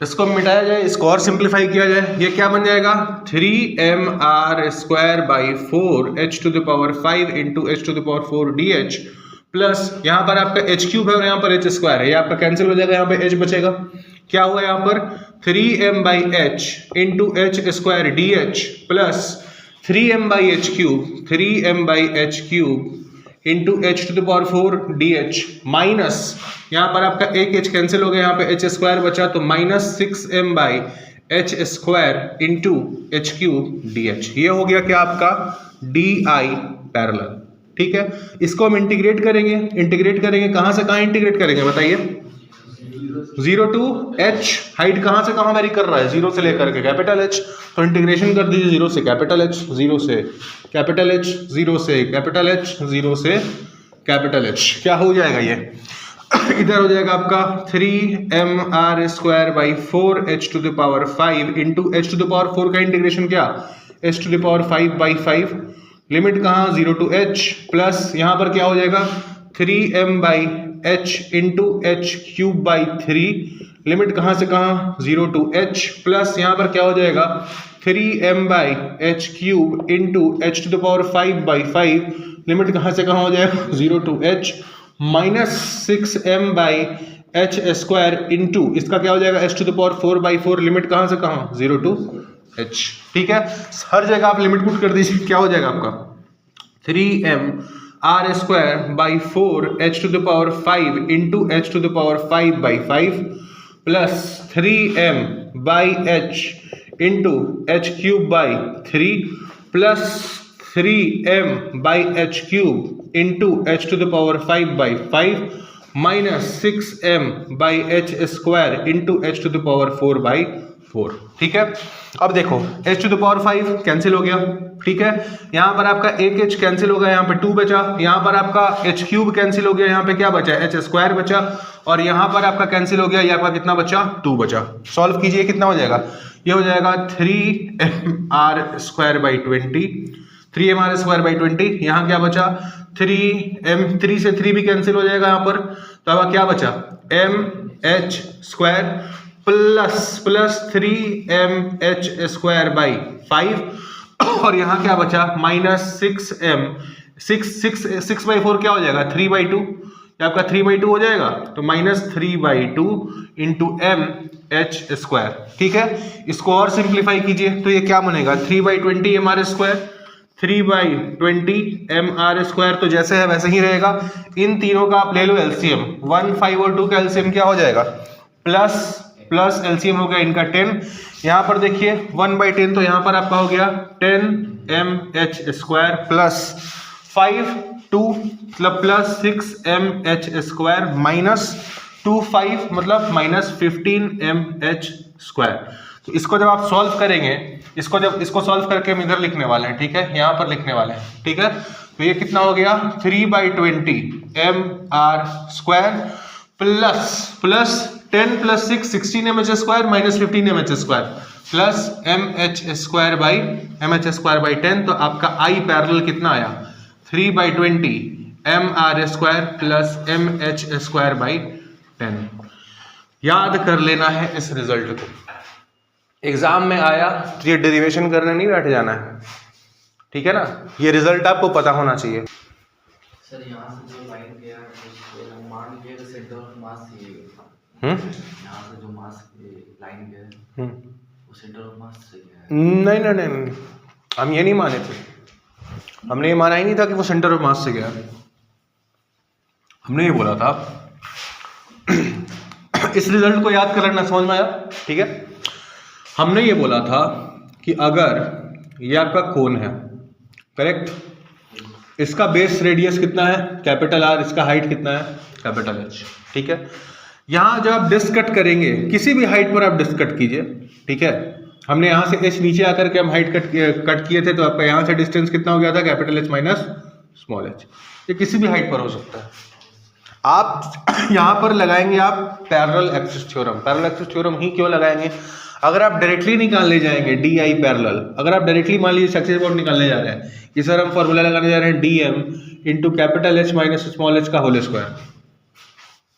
इसको मिटाया जाए, इसको और सिंप्लीफाई किया जाए, ये क्या बन जाएगा 3m r square by 4h to the power 5 into h to the power 4 dh plus यहाँ पर आपका h क्यूब है और यहाँ पर h स्क्वायर है, ये आपका कैंसिल हो जाएगा, यहाँ पे h बचेगा, क्या हुआ यहाँ पर 3m by H into h square dh plus 3m by h cube into h to the power 4 dh minus यहाँ पर आपका एक h कैंसिल हो गया, यहाँ पे h स्क्वायर बचा तो minus 6m by h square into h cube dh। ये हो गया क्या आपका di पैरेलल। ठीक है, इसको हम इंटीग्रेट करेंगे कहाँ से कहाँ इंटीग्रेट करेंगे बताइए, 0 टू h, हाइट कहाँ से कहाँ वेरी कर रहा है 0 से लेकर के कैपिटल H, तो इंटीग्रेशन कर दीजिए 0 से कैपिटल H, 0 से कैपिटल H, 0 से कैपिटल H, 0 से कैपिटल H, क्या हो जाएगा ये इधर हो जाएगा आपका 3m r square by 4h to the power 5 into h to the power 4 का इंटीग्रेशन क्या h to the power 5 by 5, limit कहाँ 0 टू h प्लस यहाँ पर क्या हो जाएगा 3m by h into h cube by 3, limit कहाँ से कहाँ 0 टू h प्लस यहाँ पर क्या हो जाएगा 3m by h cube into h to the power 5 by 5, limit कहाँ से कहाँ हो जाएगा 0 to h minus 6m by h square into इसका क्या हो जाएगा h to the power 4 by 4, limit कहाँ से कहाँ 0 टू h। ठीक है, हर जगह आप लिमिट पुट कर दीजिए, क्या हो जाएगा आपका 3m r square by 4h to the power 5 into h to the power 5 by 5 plus 3m by h into h cube by 3 plus 3m by h cube into h to the power 5 by 5 minus 6m by h square into h to the power 4 by 4। ठीक है, अब देखो h to the power 5 cancel हो गया, ठीक है, यहाँ पर आपका एक h कैंसिल हो गया, यहाँ पे 2 बचा, यहाँ पर आपका h क्यूब कैंसिल हो गया, यहाँ पे क्या बचा h स्क्वायर बचा, और यहाँ पर आपका कैंसिल हो गया, यहाँ पर कितना बचा 2 बचा। सॉल्व कीजिए, कितना हो जाएगा, ये हो जाएगा 3m r square by 20, 3m r square by 20, यहाँ क्या बचा 3 से 3 भी कैंसिल हो जाएगा यहाँ पर, तो अब क्या बचा mh square plus 3mh square by 5, और यहाँ क्या बचा माइनस 6 बाई 4 क्या हो जाएगा 3 बाई 2, आपका 3 बाई 2 हो जाएगा, तो minus 3 by 2 into mh square. ठीक है, इसको और सिंप्लीफाई कीजिए तो ये क्या बनेगा 3 by 20 mr square, 3 by 20 mr square, तो जैसे है वैसे ही रहेगा। इन तीनों का आप ले लो एलसीएम, 1, 5 और 2 का एलसीएम क्या हो जाएगा प्लस एलसीएम हो गया इनका 10, यहाँ पर देखिए 1 बाई 10, तो यहाँ पर आपका हो गया 10mh स्क्वायर प्लस 5 2 मतलब प्लस 6mh स्क्वायर माइनस 2 5 मतलब माइनस 15mh स्क्वायर। तो इसको जब आप सॉल्व करेंगे, इसको सॉल्व करके हम इधर लिखने वाले हैं, ठीक है, यहाँ पर लिखने वाले हैं, ठीक है, तो ये कितना हो गया 3 by 20 mr square plus 10 plus 6 16mh square minus 15mh square plus mh square by 10, तो आपका आई पैरेलल कितना आया 3 by 20 mr square plus mh square by 10। याद कर लेना है इस रिजल्ट को, एग्जाम में आया तो ये डेरिवेशन करने नहीं बैठ जाना है, ठीक है ना, ये रिजल्ट आपको पता होना चाहिए। सर यहाँ से जो लाइन गया उसको मान लीजिए सेंटर ऑफ मास ये यहाँ से जो मास लाइन गया वो सेंटर ऑफ मास से गया है। नहीं, हम ये नहीं माने थे, हमने ये माना ही नहीं था कि वो सेंटर ऑफ मास से गया। हमने ये बोला था इस रिजल्ट को याद कर लेना, समझ में आया, ठीक है। हमने ये बोला था कि अगर ये आपका कोन है, करेक्ट, इसका बेस रेडियस कितना है कैपिटल आर, इसका हाइट कितना है कैपिटल एच, ठीक है। यहां जब आप डिस्क कट करेंगे, किसी भी हाइट पर आप डिस्क कट कीजिए, ठीक है। हमने यहां से एच नीचे आकर के हम हाइट कट किए थे, तो आपका यहां से डिस्टेंस कितना हो गया था capital H minus small H. ये किसी भी हाइट पर हो सकता है। आप यहां पर लगाएंगे आप parallel axis theorem. Parallel axis theorem ही क्यों लगाएंगे, अगर आप डायरेक्टली निकालने जाएंगे डी आई पैरेलल, अगर आप डायरेक्टली मान लीजिए सक्सेस अबाउट निकालने जा रहे हैं कि सर हम फॉर्मूला लगाने जा रहे हैं d m into capital H minus small h का होल स्क्वायर,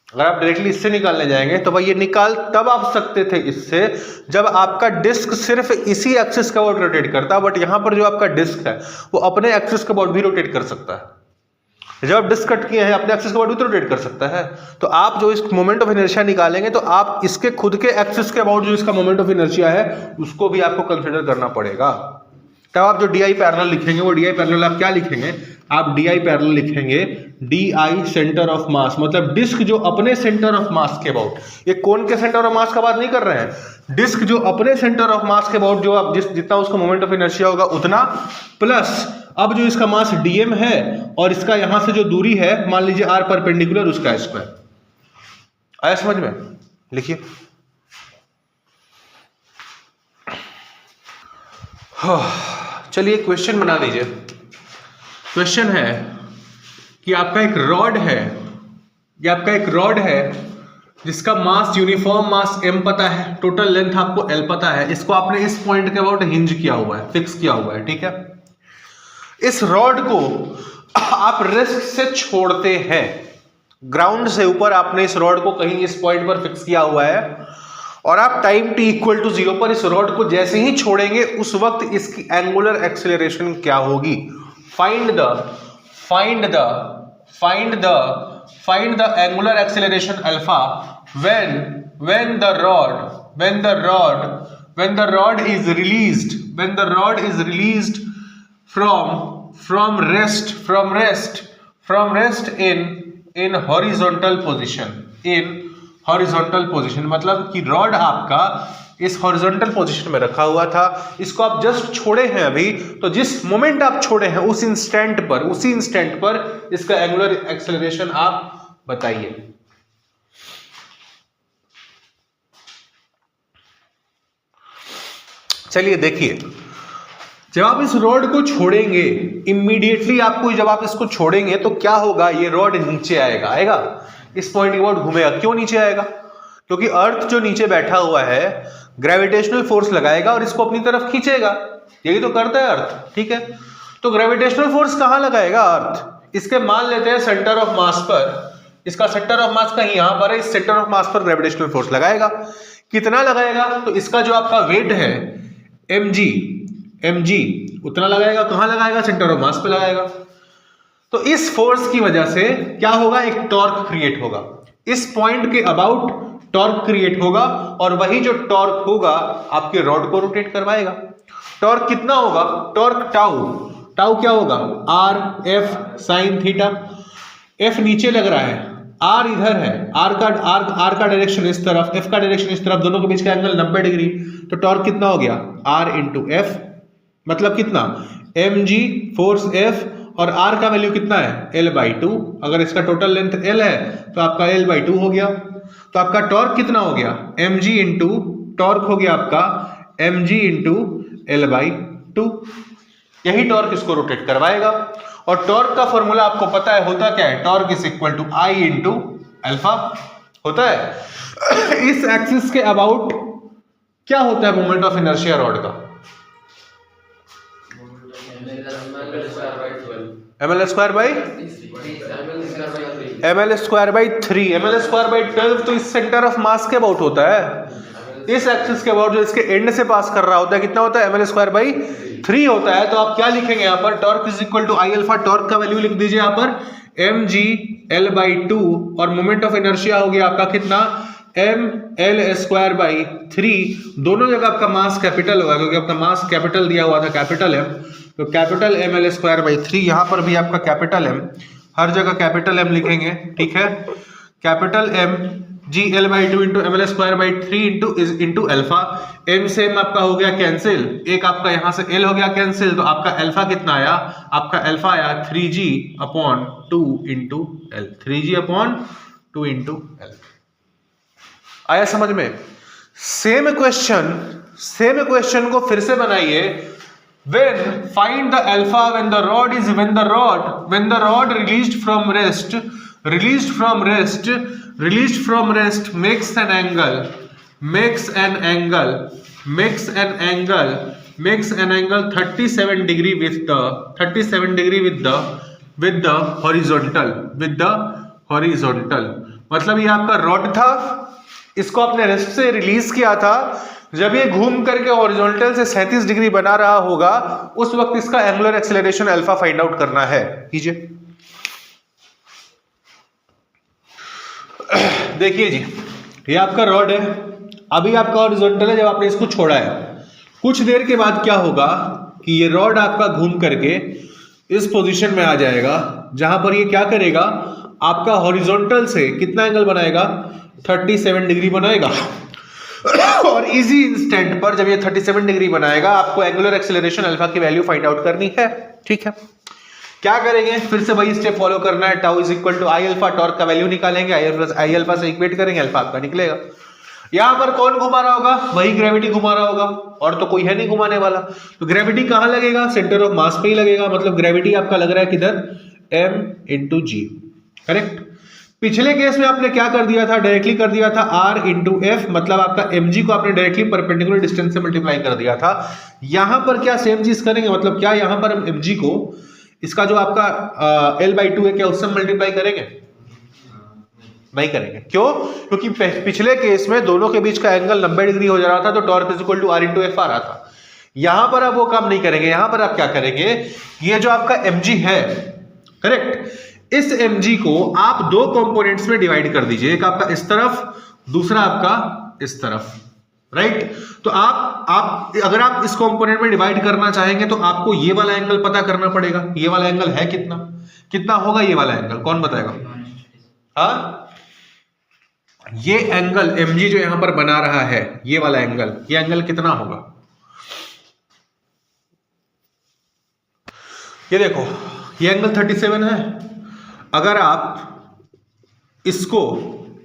अगर आप डायरेक्टली इससे निकालने जाएंगे तो भाई ये निकाल तब आप सकते थे इससे जब आपका डिस्क सिर्फ इसी एक्सिस का अबाउट रोटेट करता, बट यहां पर जो आपका डिस्क है वो अपने एक्सिस का अबाउट भी रोटेट कर सकता है। जब आप डिस्क कट किए हैं अपने एक्सिस के अबाउट भी तो रोटेट कर सकता है। तो आप जो इस मोमेंट ऑफ इनर्शिया निकालेंगे तो आप इसके खुद के एक्सिस के अबाउट जो इसका मोमेंट ऑफ इनर्शिया है उसको भी आपको कंसीडर करना पड़ेगा। तब आप जो डी आई पैरेलल लिखेंगे वो डी आई पैरेलल आप क्या लिखेंगे, आप डी आई पैरेलल लिखेंगे डी आई सेंटर ऑफ मास, मतलब डिस्क जो अपने सेंटर ऑफ मास के अबाउट, ये कौन के सेंटर ऑफ मास का बात नहीं कर रहे हैं, डिस्क जो अपने सेंटर ऑफ मास के अबाउट जो आप जितना उसका मोमेंट ऑफ इनर्शिया होगा उतना, प्लस अब जो इसका मास डीएम है और इसका यहां से जो दूरी है मान लीजिए आर परपेंडिकुलर, उसका स्क्वायर। आया समझ में, लिखिए। चलिए क्वेश्चन बना दीजिए। क्वेश्चन है कि आपका एक रॉड है, ये आपका एक रॉड है जिसका मास यूनिफॉर्म मास m पता है, टोटल लेंथ आपको l पता है, इसको आपने इस पॉइंट के अबाउट हिंज किया हुआ है, फिक्स किया हुआ है, ठीक है। इस रॉड को आप रेस्ट से छोड़ते हैं, ग्राउंड से ऊपर आपने इस रॉड को कहीं इस पॉइंट पर फिक्स किया हुआ है और आप टाइम t इक्वल टू 0 पर इस रॉड को जैसे ही छोड़ेंगे उस वक्त इसकी एंगुलर एक्सेलरेशन क्या होगी। Find the angular acceleration alpha when the rod is released from rest in horizontal position, मतलब कि रॉड आपका इस हॉरिजॉन्टल पोजीशन में रखा हुआ था, इसको आप जस्ट छोड़े हैं अभी, तो जिस मोमेंट आप छोड़े हैं उसी इंस्टेंट पर इसका एंगुलर एक्सेलरेशन आप बताइए। चलिए देखिए, जब आप इस रॉड को छोड़ेंगे इमीडिएटली आपको, जब आप इसको छोड़ेंगे तो क्या होगा, ये रॉड नीचे आएगा, इस पॉइंट के बाद घूमेगा। क्यों नीचे आएगा, क्योंकि अर्थ जो नीचे बैठा हुआ है ग्रेविटेशनल फोर्स लगाएगा और इसको अपनी तरफ खींचेगा, यही तो करता है अर्थ, ठीक है। तो ग्रेविटेशनल फोर्स कहां लगाएगा अर्थ, इसके मान लेते हैं सेंटर ऑफ मास पर, इसका सेंटर ऑफ मास कहीं यहां पर है, इस सेंटर ऑफ मास पर ग्रेविटेशनल फोर्स लगाएगा। कितना लगाएगा, तो इसका जो आपका वेट है mg उतना लगाएगा, कहां लगाएगा, सेंटर ऑफ मास पे लगाएगा। तो इस फोर्स की वजह से क्या होगा, एक टॉर्क क्रिएट होगा, इस पॉइंट के अबाउट टॉर्क क्रिएट होगा और वही जो टॉर्क होगा आपके रॉड को रोटेट करवाएगा। टॉर्क कितना होगा, टॉर्क टाउ क्या होगा, R F sine theta. F नीचे लग रहा है, आर इधर है, आर का डायरेक्शन इस तरफ, एफ का डायरेक्शन इस तरफ, दोनों के बीच का एंगल 90 डिग्री। तो टॉर्क कितना हो गया, आर इंटू एफ, मतलब कितना mg फोर्स f और r का वैल्यू कितना है l/2। अगर इसका टोटल लेंथ l है तो आपका l/2 हो गया। तो आपका टॉर्क कितना हो गया, mg इंटू टॉर्क हो गया आपका mg इंटू l/2। यही टॉर्क इसको रोटेट करवाएगा। और टॉर्क का फॉर्मूला आपको पता है, होता क्या है, torque is equal to I into alpha होता है। इस एक्सिस के अबाउट क्या होता है मोमेंट ऑफ इनर्शिया रॉड का, ml square by 3। ml square by 12 तो इस सेंटर ऑफ मास के अबाउट होता है। इस एक्सिस के अबाउट जो इसके एंड से पास कर रहा होता है कितना होता है ml²/3 होता है। तो आप क्या लिखेंगे यहाँ पर, torque is equal to I alpha, torque का वैल्यू लिख दीजिए यहाँ पर mgl/2 और मोमेंट ऑफ इनर्शिया हो गया आपका कितना ml²/3। दोनों जगह आपका मास कैपिटल होगा क्योंकि आपका मास कैपिटल दिया हुआ था कैपिटल M, तो कैपिटल ml²/3 यहां पर भी आपका कैपिटल M, हर जगह कैपिटल M लिखेंगे, ठीक है। Capital M gl/2 into ml²/3 into alpha, M से M आपका हो गया कैंसिल, एक आपका यहां से L हो गया कैंसिल, तो आपका अल्फा कितना आया, आपका अल्फा आया 3g/2 into L, 3g/2 into L। आया समझ में? सेम क्वेश्चन को फिर से बनाइए। When find the alpha when the rod released from rest makes an angle 37 degree with the horizontal। मतलब ये आपका रॉड था, इसको आपने रेस्ट से रिलीज किया था, जब ये घूम करके हॉरिजॉन्टल से 37 डिग्री बना रहा होगा उस वक्त इसका angular acceleration alpha find out करना है। कीजिए, देखिए जी, ये आपका रॉड है, अभी आपका हॉरिजॉन्टल है, जब आपने इसको छोड़ा है कुछ देर के बाद क्या होगा कि ये रॉड आपका घूम करके इस पोजीशन में आ जाएगा जहां पर ये क्या करेगा, आपका हॉरिजॉन्टल से कितना एंगल बनाएगा, 37 डिग्री बनाएगा। और इजी इंस्टेंट पर जब ये 37 डिग्री बनाएगा आपको एंगुलर एक्सेलरेशन अल्फा की वैल्यू फाइंड आउट करनी है, ठीक है। क्या करेंगे, फिर से वही स्टेप फॉलो करना है। Tau is equal to I alpha, torque का वैल्यू निकालेंगे, आई अल्फा से इक्वेट करेंगे, अल्फा आपका निकलेगा। यहां पर कौन घुमा रहा होगा, वही ग्रेविटी घुमा रहा होगा, और तो कोई है नहीं घुमाने वाला। तो ग्रेविटी कहां लगेगा, सेंटर ऑफ मास पे ही लगेगा, मतलब ग्रेविटी आपका लग रहा है किधर, m इंटू जी, करेक्ट। पिछले केस में आपने क्या कर दिया था, डायरेक्टली कर दिया था r इंटू एफ, मतलब आपका mg को आपने डायरेक्टली परपेंडिकुलर डिस्टेंस से मल्टीप्लाई कर दिया था। यहां पर क्या सेम चीज करेंगे, मतलब क्या यहां पर हम mg को इसका जो आपका l/2 है क्या उससे मल्टीप्लाई करेंगे, नहीं करेंगे। क्यों, क्योंकि पिछले केस में दोनों के बीच का एंगल 90 डिग्री हो जा रहा था, तो torque is equal to r into f आ रहा था। यहां पर आप वो काम नहीं करेंगे, यहां पर आप क्या करेंगे, ये जो आपका mg है, करेक्ट, इस mg को आप दो कंपोनेंट्स में डिवाइड कर दीजिए, एक आपका इस तरफ, दूसरा आपका इस तरफ, राइट। तो आप अगर आप इस कंपोनेंट में डिवाइड करना चाहेंगे तो आपको ये वाला एंगल पता करना पड़ेगा, ये वाला एंगल है कितना होगा ये वाला एंगल, कौन बताएगा। हाँ, ये एंगल mg जो यहां पर बना रहा है, ये वाला एंगल, ये एंगल कितना होगा, ये देखो, ये एंगल 37 है। अगर आप इसको,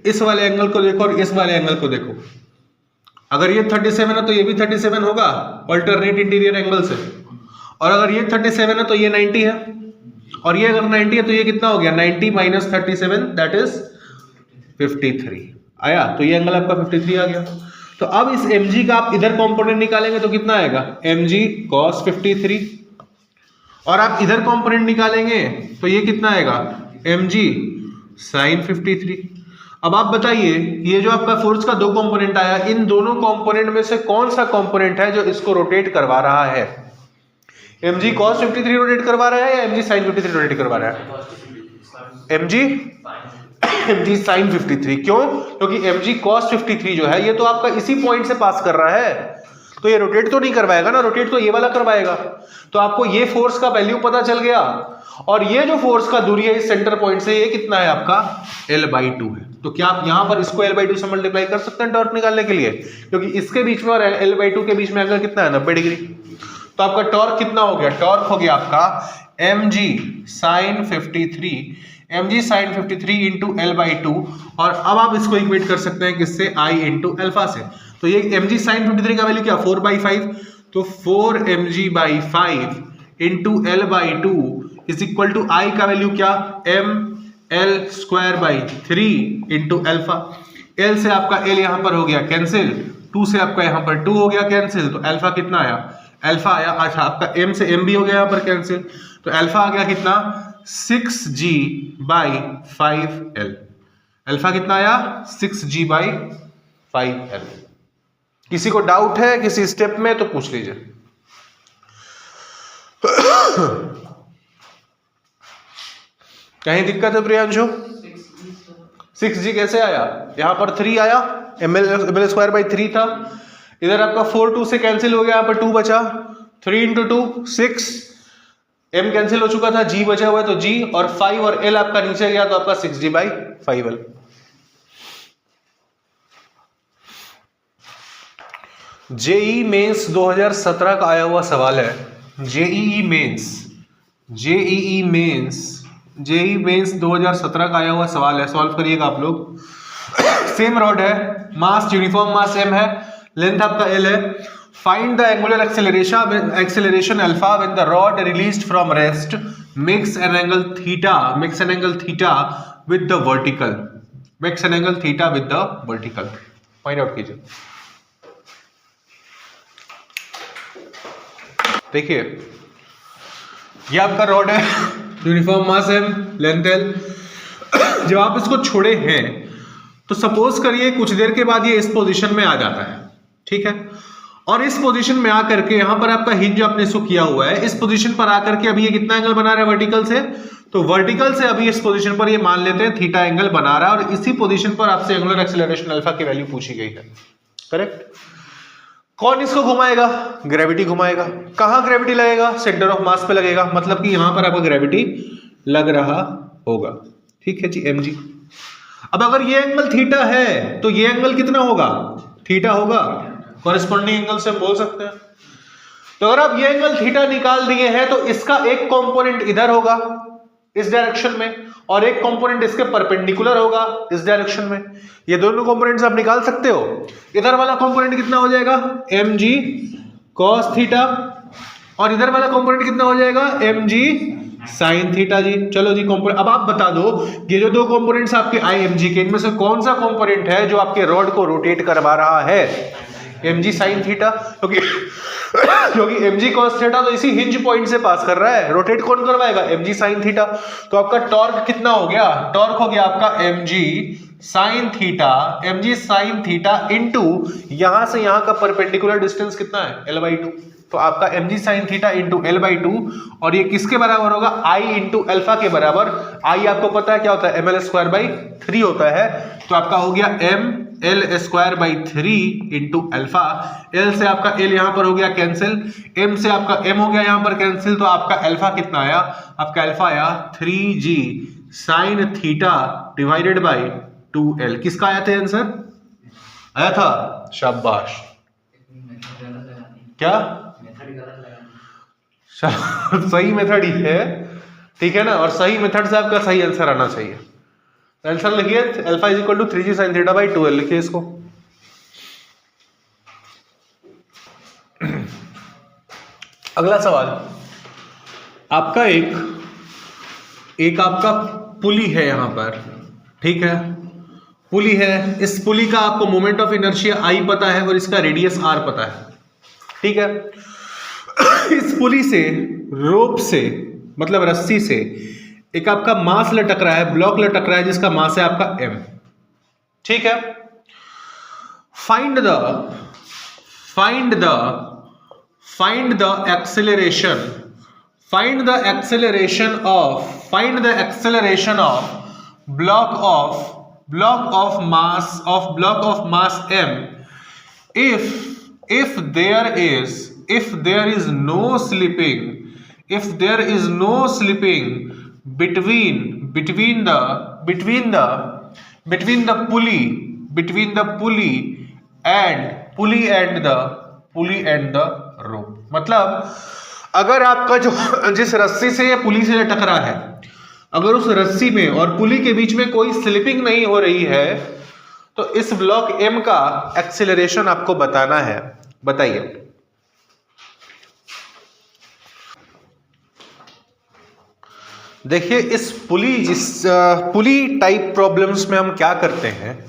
इस वाले एंगल को देखो और इस वाले एंगल को देखो, अगर ये 37 है तो ये भी 37 होगा अल्टरनेट इंटीरियर एंगल से, और अगर ये 37 है तो ये 90 है, और ये अगर 90 है तो ये कितना हो गया, 90 माइनस 37 दैट इज 53 आया, तो ये एंगल आपका 53 आ गया। तो अब इस mg का आप इधर कंपोनेंट निकालेंगे तो कितना आएगा, mg cos 53, और आप इधर कंपोनेंट निकालेंगे तो ये कितना आएगा, mg sin 53। अब आप बताइए, ये जो आपका फोर्स का दो कंपोनेंट आया, इन दोनों कंपोनेंट में से कौन सा कंपोनेंट है जो इसको रोटेट करवा रहा है, mg cos 53 रोटेट करवा रहा है या mg sin 53 रोटेट करवा रहा है, mg sin 53। क्यों, क्योंकि mg cos 53 जो है ये तो आपका इसी पॉइंट से पास कर रहा है, तो ये रोटेट तो नहीं करवाएगा ना, रोटेट तो ये वाला करवाएगा। तो आपको ये फोर्स का वैल्यू पता चल गया, और ये जो फोर्स का दूरी है इस सेंटर पॉइंट से, ये कितना है आपका l/2 है। तो क्या आप यहां पर इसको l/2 से मल्टीप्लाई कर सकते हैं टॉर्क निकालने के लिए, क्योंकि इसके बीच में और l/2 के बीच में एंगल कितना है, 90 डिग्री। तो आपका टॉर्क कितना हो गया, टॉर्क हो गया आपका mg sin 53, mg sin 53 into l/2, और अब आप इसको इक्वेट कर सकते हैं किससे, i इंटू अल्फा से। तो ये mg sin 53 का वैल्यू क्या, 4/5, तो 4mg/5 into l/2 is equal to i का वैल्यू क्या, ml²/3 इंटू अल्फा। l से आपका l यहां पर हो गया कैंसिल, 2 से आपका यहां पर 2 हो गया कैंसिल, तो अल्फा कितना आया, अल्फा आया, अच्छा आपका m से m भी हो गया यहां पर कैंसिल, तो अल्फा आ गया कितना, 6g/5l। अल्फा कितना आया, 6g/5l। किसी को डाउट है किसी स्टेप में तो पूछ लीजिए। कहीं दिक्कत है प्रियांशु? 6G कैसे आया? यहां पर 3 आया, ml स्क्वायर बाई 3 था, इधर आपका 4 2 से कैंसिल हो गया, यहां पर 2 बचा, 3 इंटू 2 6, m कैंसिल हो चुका था, g बचा हुआ है तो g, और 5 और l आपका नीचे गया तो आपका 6G by 5l। JEE mains 2017 का आया हुआ सवाल है। जेईई मेंस 2017 का आया हुआ सवाल है, सॉल्व करिएगा आप लोग। सेम रॉड है, मास यूनिफॉर्म मास m है, लेंथ आपका l है। Find the angular acceleration alpha when the rod released from rest makes an angle theta with the vertical. Find out कीजिए। देखिए ये आपका रॉड है, uniform mass m, length l। जब आप इसको छोड़े हैं तो सपोज करिए कुछ देर के बाद ये इस पोजीशन में आ जाता है, ठीक है, और इस पोजीशन में आकर के यहां पर आपका हिंज आपने इसको किया हुआ है, इस पोजीशन पर आकर के अभी ये कितना एंगल बना रहा है वर्टिकल से, तो वर्टिकल से अभी इस पोजीशन पर ये मान लेते हैं थीटा एंगल बना रहा है, और इसी पोजीशन पर आपसे एंगुलर एक्सेलरेशन अल्फा की वैल्यू पूछी गई है, करेक्ट। कौन इसको घुमाएगा? ग्रेविटी घुमाएगा। कहां ग्रेविटी लगेगा? सेंटर ऑफ मास पे लगेगा, मतलब कि यहां पर आपको ग्रेविटी लग रहा होगा, ठीक है जी, mg। अब अगर ये एंगल थीटा है तो ये एंगल कितना होगा? थीटा होगा, कॉरेस्पॉन्डिंग एंगल से हम बोल सकते हैं। तो अगर आप ये एंगल थीटा निकाल दिए हैं तो इसका एक कंपोनेंट इधर होगा इस डायरेक्शन में, और एक कंपोनेंट इसके परपेंडिकुलर होगा इस डायरेक्शन में। ये दोनों कंपोनेंट्स आप निकाल सकते हो। इधर वाला कंपोनेंट कितना हो जाएगा? mg cos थीटा, और इधर वाला कंपोनेंट कितना हो जाएगा? mg sin थीटा जी। चलो जी कंपोनेंट, अब आप बता दो ये जो दो कंपोनेंट्स आपके आई mg के, इनमें से कौन सा कंपोनेंट है जो आपके रॉड को रोटेट करवा रहा है? mg sin थीटा, क्योंकि mg cos थीटा तो इसी हिंज पॉइंट से पास कर रहा है, रोटेट कौन करवाएगा? mg sin theta. तो आपका टॉर्क कितना हो गया? टॉर्क हो गया आपका mg sin थीटा इनटू यहां से यहां का परपेंडिकुलर डिस्टेंस कितना है? l/2। तो आपका mg sin theta into l/2, और ये किसके बराबर होगा? I इंटू अल्फा के बराबर। I आपको पता है क्या होता है? ml स्क्वायर बाई 3 होता है, तो आपका हो गया ml square by 3 into alpha. l से आपका l यहां पर हो गया कैंसिल, m से आपका m हो गया यहां पर कैंसिल, तो आपका अल्फा कितना आया? आपका अल्फा आया 3g sin theta divided by 2l। किसका आया था आंसर? आया था, शाबाश। क्या सही मेथड ही है, ठीक है ना, और सही मेथड से आपका सही आंसर आना चाहिए। आंसर लिखिए, alpha is equal to 3g sin theta by 2l, लिखिए इसको। अगला सवाल आपका एक आपका पुली है यहां पर, ठीक है, पुली है। इस पुली का आपको मोमेंट ऑफ इनर्शिया I पता है और इसका रेडियस R पता है, ठीक है। इस पुली से, रोप से, मतलब रस्सी से एक आपका मास लटक रहा है, ब्लॉक लटक रहा है जिसका मास है आपका m, ठीक है। Find the acceleration of block of mass m if there is no slipping between the pulley and the rope। मतलब अगर आपका जो जिस रस्सी से या पुली से टकरा है, अगर उस रस्सी में और पुली के बीच में कोई स्लिपिंग नहीं हो रही है तो इस ब्लॉक M का एक्सीलरेशन आपको बताना है। बताइए। देखिए इस पुली टाइप प्रॉब्लम्स में हम क्या करते हैं,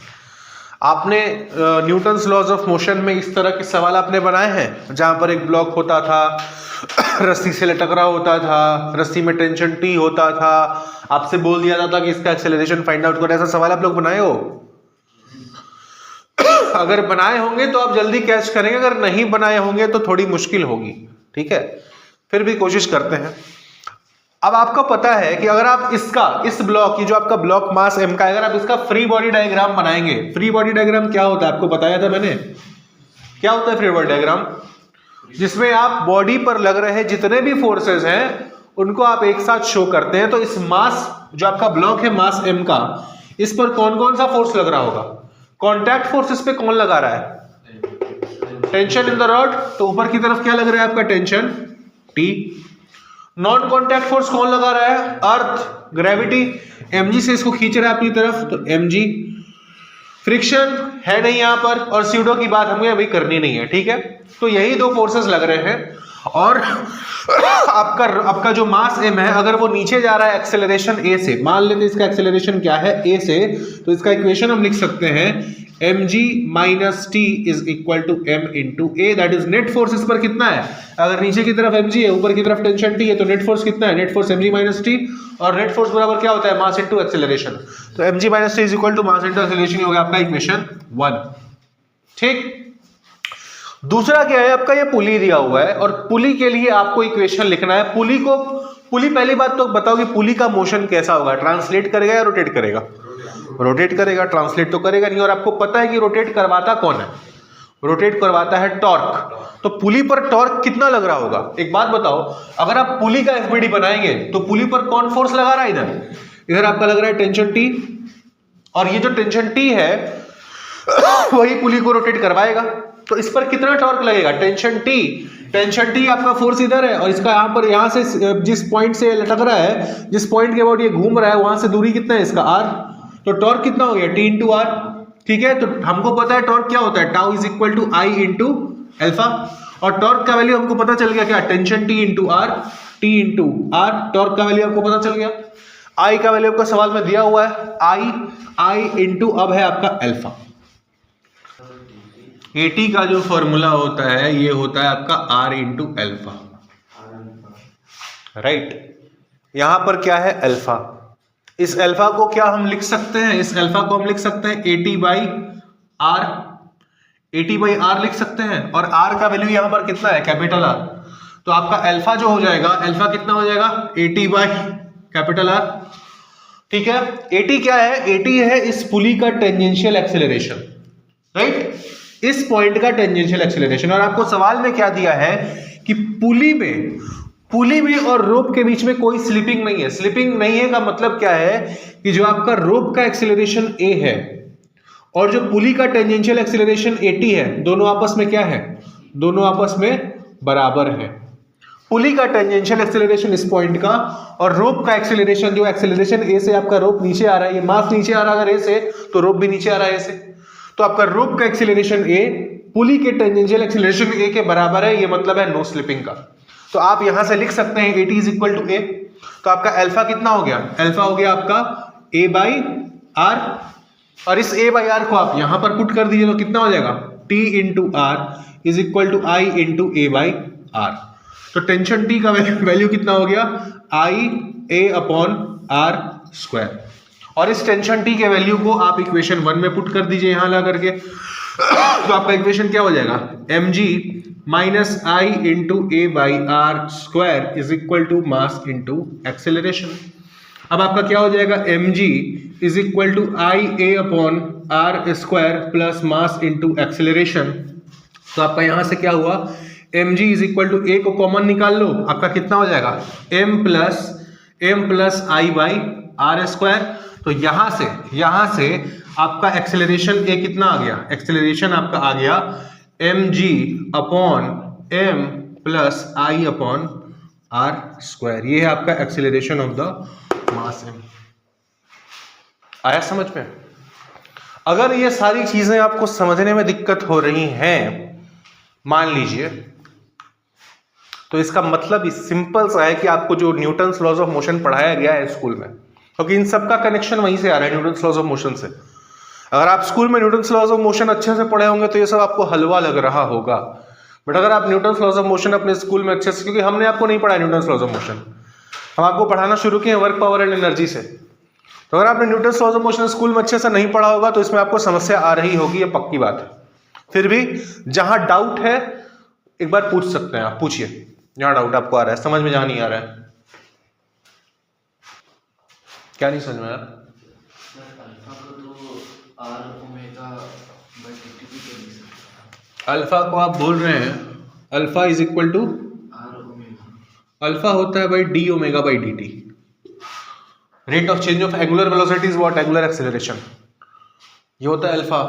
आपने न्यूटन्स लॉज ऑफ मोशन में इस तरह के सवाल आपने बनाए हैं जहां पर एक ब्लॉक होता था, रस्सी से लटक रहा होता था, रस्सी में टेंशन T होता था, आपसे बोल दिया जाता कि इसका एक्सेलरेशन फाइंड आउट करो। ऐसा सवाल आप लोग बनाए हो? अगर बनाए होंगे तो आप जल्दी कैच करेंगे, अगर नहीं बनाए होंगे तो थोड़ी मुश्किल होगी, ठीक है, फिर भी कोशिश करते हैं। अब आपको पता है कि अगर आप इस ब्लॉक, ये जो आपका ब्लॉक मास m का, अगर आप इसका फ्री बॉडी डायग्राम बनाएंगे, फ्री बॉडी डायग्राम क्या होता है आपको बताया था मैंने, क्या होता है फ्री बॉडी डायग्राम? जिसमें आप बॉडी पर लग रहे जितने भी फोर्सेस हैं उनको आप एक साथ शो करते हैं। तो इस मास, जो आपका ब्लॉक है मास m का, इस पर कौन कौन सा फोर्स लग रहा होगा? कॉन्टैक्ट फोर्स इस पे कौन लगा रहा है? टेंशन इन द रॉड, तो ऊपर की तरफ क्या लग रहा है आपका? Tension T। Non contact force कौन लगा रहा है? अर्थ, ग्रेविटी, mg से इसको खींच रहा है अपनी तरफ, तो mg। फ्रिक्शन है नहीं यहां पर, और स्यूडो की बात हमें अभी करनी नहीं है, ठीक है। तो यही दो फोर्सेस लग रहे हैं, और आपका जो मास m है, अगर वो नीचे जा रहा है एक्सेलरेशन a से, मान लेते हैं इसका एक्सेलरेशन क्या है? a से, तो इसका इक्वेशन हम लिख सकते हैं mg minus t is equal to m into a, that is net force इस पर कितना है? अगर नीचे की तरफ mg है, ऊपर की तरफ टेंशन t है, तो नेट फोर्स कितना है? Net force mg minus t, और नेट फोर्स बराबर क्या होता है? Mass into acceleration. तो mg minus t is equal to mass into acceleration हो गया आपका इक्वेशन 1, ठीक। दूसरा क्या है आपका? ये पुली दिया हुआ है, और पुली के लिए आपको इक्वेशन लिखना है। पुली पहली बात तो बताओ कि पुली का मोशन कैसा होगा? ट्रांसलेट करेगा या रोटेट करेगा? रोटेट करेगा, ट्रांसलेट तो करेगा नहीं। और आपको पता है कि रोटेट करवाता कौन है? रोटेट करवाता है टॉर्क। तो पुली पर टॉर्क कितना लग रहा होगा? एक बात बताओ, अगर आप पुली का एफबीडी बनाएंगे तो पुली पर कौन फोर्स लगा रहा है? इधर आपका लग रहा है टेंशन T, और ये जो टेंशन T है वही पुली को रोटेट करवाएगा। तो इस पर कितना टॉर्क लगेगा? टेंशन T आपका फोर्स इधर है, और इसका यहाँ से जिस पॉइंट से लटक रहा है, जिस पॉइंट के अबाउट ये घूम रहा है, वहां से दूरी कितना है इसका? R। तो टॉर्क कितना हो गया? T इंटू R, ठीक है। तो हमको पता है टॉर्क क्या होता है? Tau is equal to I into alpha, और टॉर्क का वैल्यू हमको पता चल गया क्या? Tension T into R, T into R, torque का वैल्यू आपको पता चल गया। I का वैल्यू आपका सवाल में दिया हुआ है, I इंटू अब है आपका एल्फा। AT का जो फॉर्मूला होता है ये होता है आपका R इंटू एल्फा, राइट। यहां पर क्या है? एल्फा। इस एल्फा को क्या हम लिख सकते हैं? इस एल्फा को हम लिख सकते हैं AT बाई R लिख सकते हैं, और R का वैल्यू यहां पर कितना है? Capital R। तो आपका एल्फा जो हो जाएगा, एल्फा कितना हो जाएगा? AT बाई कैपिटल R, ठीक है। AT क्या है? AT है इस पुली का टेंजेंशियल एक्सेलरेशन, राइट, इस पॉइंट का टेंजेंशियल एक्सेलरेशन। और आपको सवाल में क्या दिया है कि पुली में और रोप के बीच में कोई स्लिपिंग नहीं है। स्लिपिंग नहीं है का मतलब क्या है कि जो आपका रोप का एक्सेलरेशन a है और जो पुली का टेंजेंशियल एक्सेलरेशन at है, दोनों आपस में क्या है? दोनों आपस में बराबर है। पुली का टेंजेंशियल एक्सेलरेशन इस पॉइंट का, और रोप का एक्सेलरेशन, जो एक्सेलरेशन a से आपका रोप नीचे आ रहा है, ये मास नीचे आ रहा है अगर a से, तो रोप भी नीचे आ रहा है a से। तो आपका रोप का एक्सेलरेशन a पुली के टेंजेंशियल एक्सेलरेशन a के बराबर है, ये मतलब है नो स्लिपिंग का। तो आप यहां से लिख सकते हैं AT is equal to A। तो आपका अल्फा कितना हो गया? अल्फा हो गया आपका A बाई R, और इस A बाई R को आप यहां पर पुट कर दीजिए तो कितना हो जाएगा? T into R is equal to I into A by R। तो टेंशन T का वैल्यू कितना हो गया? I A upon R square. और इस टेंशन T के वैल्यू को आप इक्वेशन 1 में पुट कर दीजिए यहां ला करके। तो आपका इक्वेशन क्या हो जाएगा? mg minus I into A by R square is equal to mass into acceleration. अब आपका क्या हो जाएगा? mg is equal to I A upon R square plus mass into acceleration. तो आपका यहां से क्या हुआ? mg is equal to A को कॉमन निकाल लो, आपका कितना हो जाएगा? m plus I by R square. तो यहां से आपका एक्सेलरेशन A कितना आ गया? एक्सेलरेशन आपका आ गया mg upon m plus I upon R square. ये है आपका acceleration of the mass m। आया समझ में? अगर ये सारी चीजें आपको समझने में दिक्कत हो रही हैं, मान लीजिए, तो इसका मतलब सिंपल सा है कि आपको जो न्यूटन्स लॉज ऑफ मोशन पढ़ाया गया है स्कूल में, क्योंकि इन सबका कनेक्शन वहीं से आ रहा है, न्यूटन्स लॉज ऑफ मोशन से। अगर आप स्कूल में न्यूटन्स लॉज ऑफ मोशन अच्छे से पढ़े होंगे तो ये सब आपको हलवा लग रहा होगा। बट अगर आप न्यूटन्स लॉज ऑफ मोशन अपने स्कूल में अच्छे से, क्योंकि हमने आपको नहीं पढ़ाया न्यूटन्स लॉज ऑफ मोशन, हम आपको पढ़ाना शुरू किए वर्क पावर एंड एनर्जी से। तो अगर आपने Newton's laws of motion school में अच्छे से नहीं पढ़ा होगा तो इसमें आपको समस्या आ रही होगी, ये पक्की बात है। फिर भी जहां डाउट है एक बार पूछ सकते हैं आप, पूछिए जहां डाउट आपको आ रहा है, समझ में जहां नहीं आ रहा है। क्या नहीं समझ में आ रहा? सर अल्फा को तो आर ओमेगा बाई dt भी कर नहीं सकता। अल्फा को आप बोल रहे हैं alpha is equal to r omega, alpha होता है भाई d omega by d t. Rate of change of angular velocity is what? Angular acceleration. ये होता है अल्फा।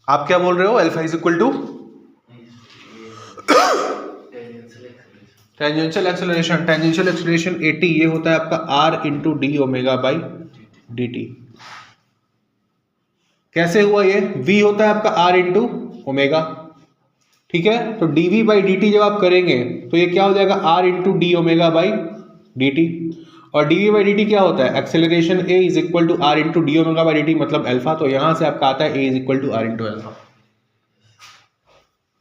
आप क्या बोल रहे हो? Alpha is equal to tangential acceleration. Tangential acceleration 80 ये होता है आपका r into d omega by d t. कैसे हुआ ये? v होता है आपका r इंटू ओमेगा, ठीक है। तो dv बाई डी टी जब आप करेंगे तो ये क्या हो जाएगा? r into d omega by d t. और dv बाई डी टी क्या होता है? Acceleration a is equal to r into d omega by d t मतलब अल्फा। तो यहां से आपका आता है a is equal to r into alpha.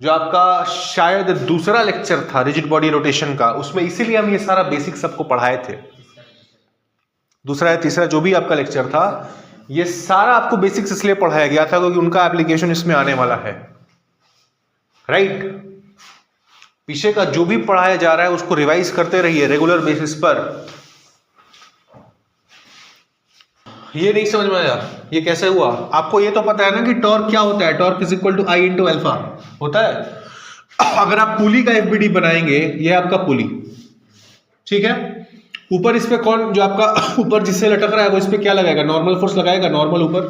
जो आपका शायद दूसरा लेक्चर था रिजिड बॉडी रोटेशन का, उसमें इसीलिए हम ये सारा बेसिक सबको पढ़ाए थे। दूसरा या तीसरा जो भी आपका लेक्चर था, ये सारा आपको बेसिक्स इसलिए पढ़ाया गया था क्योंकि उनका एप्लीकेशन इसमें आने वाला है, राइट। पीछे का जो भी पढ़ाया जा रहा है उसको रिवाइज करते रहिए रेगुलर बेसिस पर। ये नहीं समझ में आया ये कैसे हुआ? आपको ये तो पता है ना कि टॉर्क क्या होता है? Torque is equal to I into alpha होता है। अगर आप पुली का एफबीडी बनाएंगे, ये आपका पुली, ठीक है। ऊपर इस पे कौन, जो आपका ऊपर जिससे लटक रहा है वो इस पे क्या लगाएगा? नॉर्मल फोर्स लगाएगा, नॉर्मल ऊपर।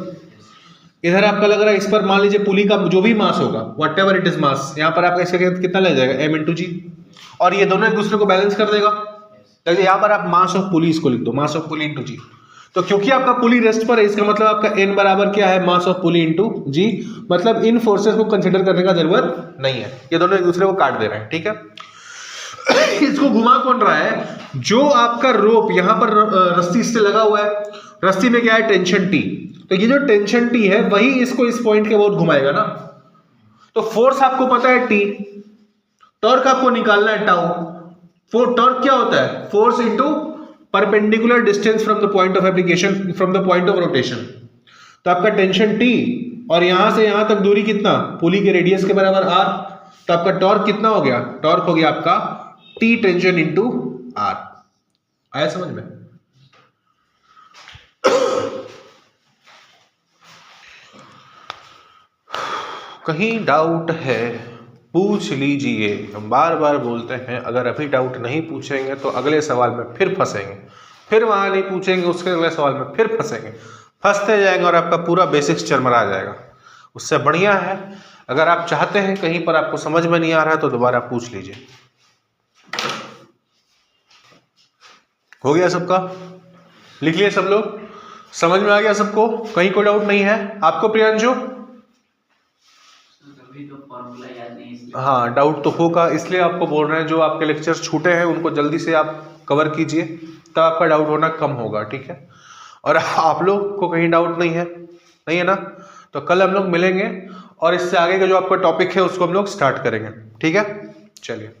इधर आपका लग रहा है इस पर, मान लीजिए पुली का जो भी मास होगा, what ever it is mass, यहाँ पर आपका इसका कितना लग जाएगा? m इंटू जी। और ये दोनों एक दूसरे को बैलेंस कर देगा। तो यहाँ पर आप मास ऑफ पुली इसको लिख दो, मास ऑफ पुली इंटू जी। तो क्योंकि आपका पुली रेस्ट पर है, इसका मतलब आपका n बराबर क्या है? मास ऑफ पुली इंटू जी। मतलब इन फोर्सेस को कंसिडर करने का जरूरत नहीं है, ये दोनों एक दूसरे को काट दे रहे हैं, ठीक है। इसको घुमा कौन रहा है? जो आपका रोप यहां पर रस्सी इससे लगा हुआ है, रस्सी में क्या है? Tension T. तो ये जो टेंशन टी है वही इसको इस पॉइंट के बहुत घुमाएगा ना। तो फोर्स आपको पता है टी, टॉर्क आपको निकालना है टाउ। टॉर्क क्या होता है? Force into perpendicular distance from the point of application, from the point of rotation. तो आपका टेंशन टी और यहां से यहां तक दूरी कितना? पुली के रेडियस के बराबर r। तो आपका टॉर्क कितना हो गया? टॉर्क हो गया आपका टी टेंशन इंटू r। आया समझ में? कहीं डाउट है पूछ लीजिए। हम बार बार बोलते हैं अगर अभी डाउट नहीं पूछेंगे तो अगले सवाल में फिर फंसेंगे, फिर वहां नहीं पूछेंगे उसके अगले सवाल में फिर फंसेंगे, फंसते जाएंगे और आपका पूरा बेसिक्स चरमरा जाएगा। उससे बढ़िया है अगर आप चाहते हैं कहीं पर आपको समझ में नहीं आ रहा है तो दोबारा पूछ लीजिए। हो गया सबका? लिख लिए सब लोग? समझ में आ गया सबको? कहीं कोई डाउट नहीं है आपको प्रियांशु? हाँ डाउट तो होगा, इसलिए आपको बोल रहे हैं जो आपके लेक्चर्स छूटे हैं उनको जल्दी से आप कवर कीजिए, तब आपका डाउट होना कम होगा, ठीक है। और आप लोग को कहीं डाउट नहीं है ना? तो कल हम लोग मिलेंगे और इससे आगे का जो आपका टॉपिक है उसको हम लोग स्टार्ट करेंगे, ठीक है। चलिए।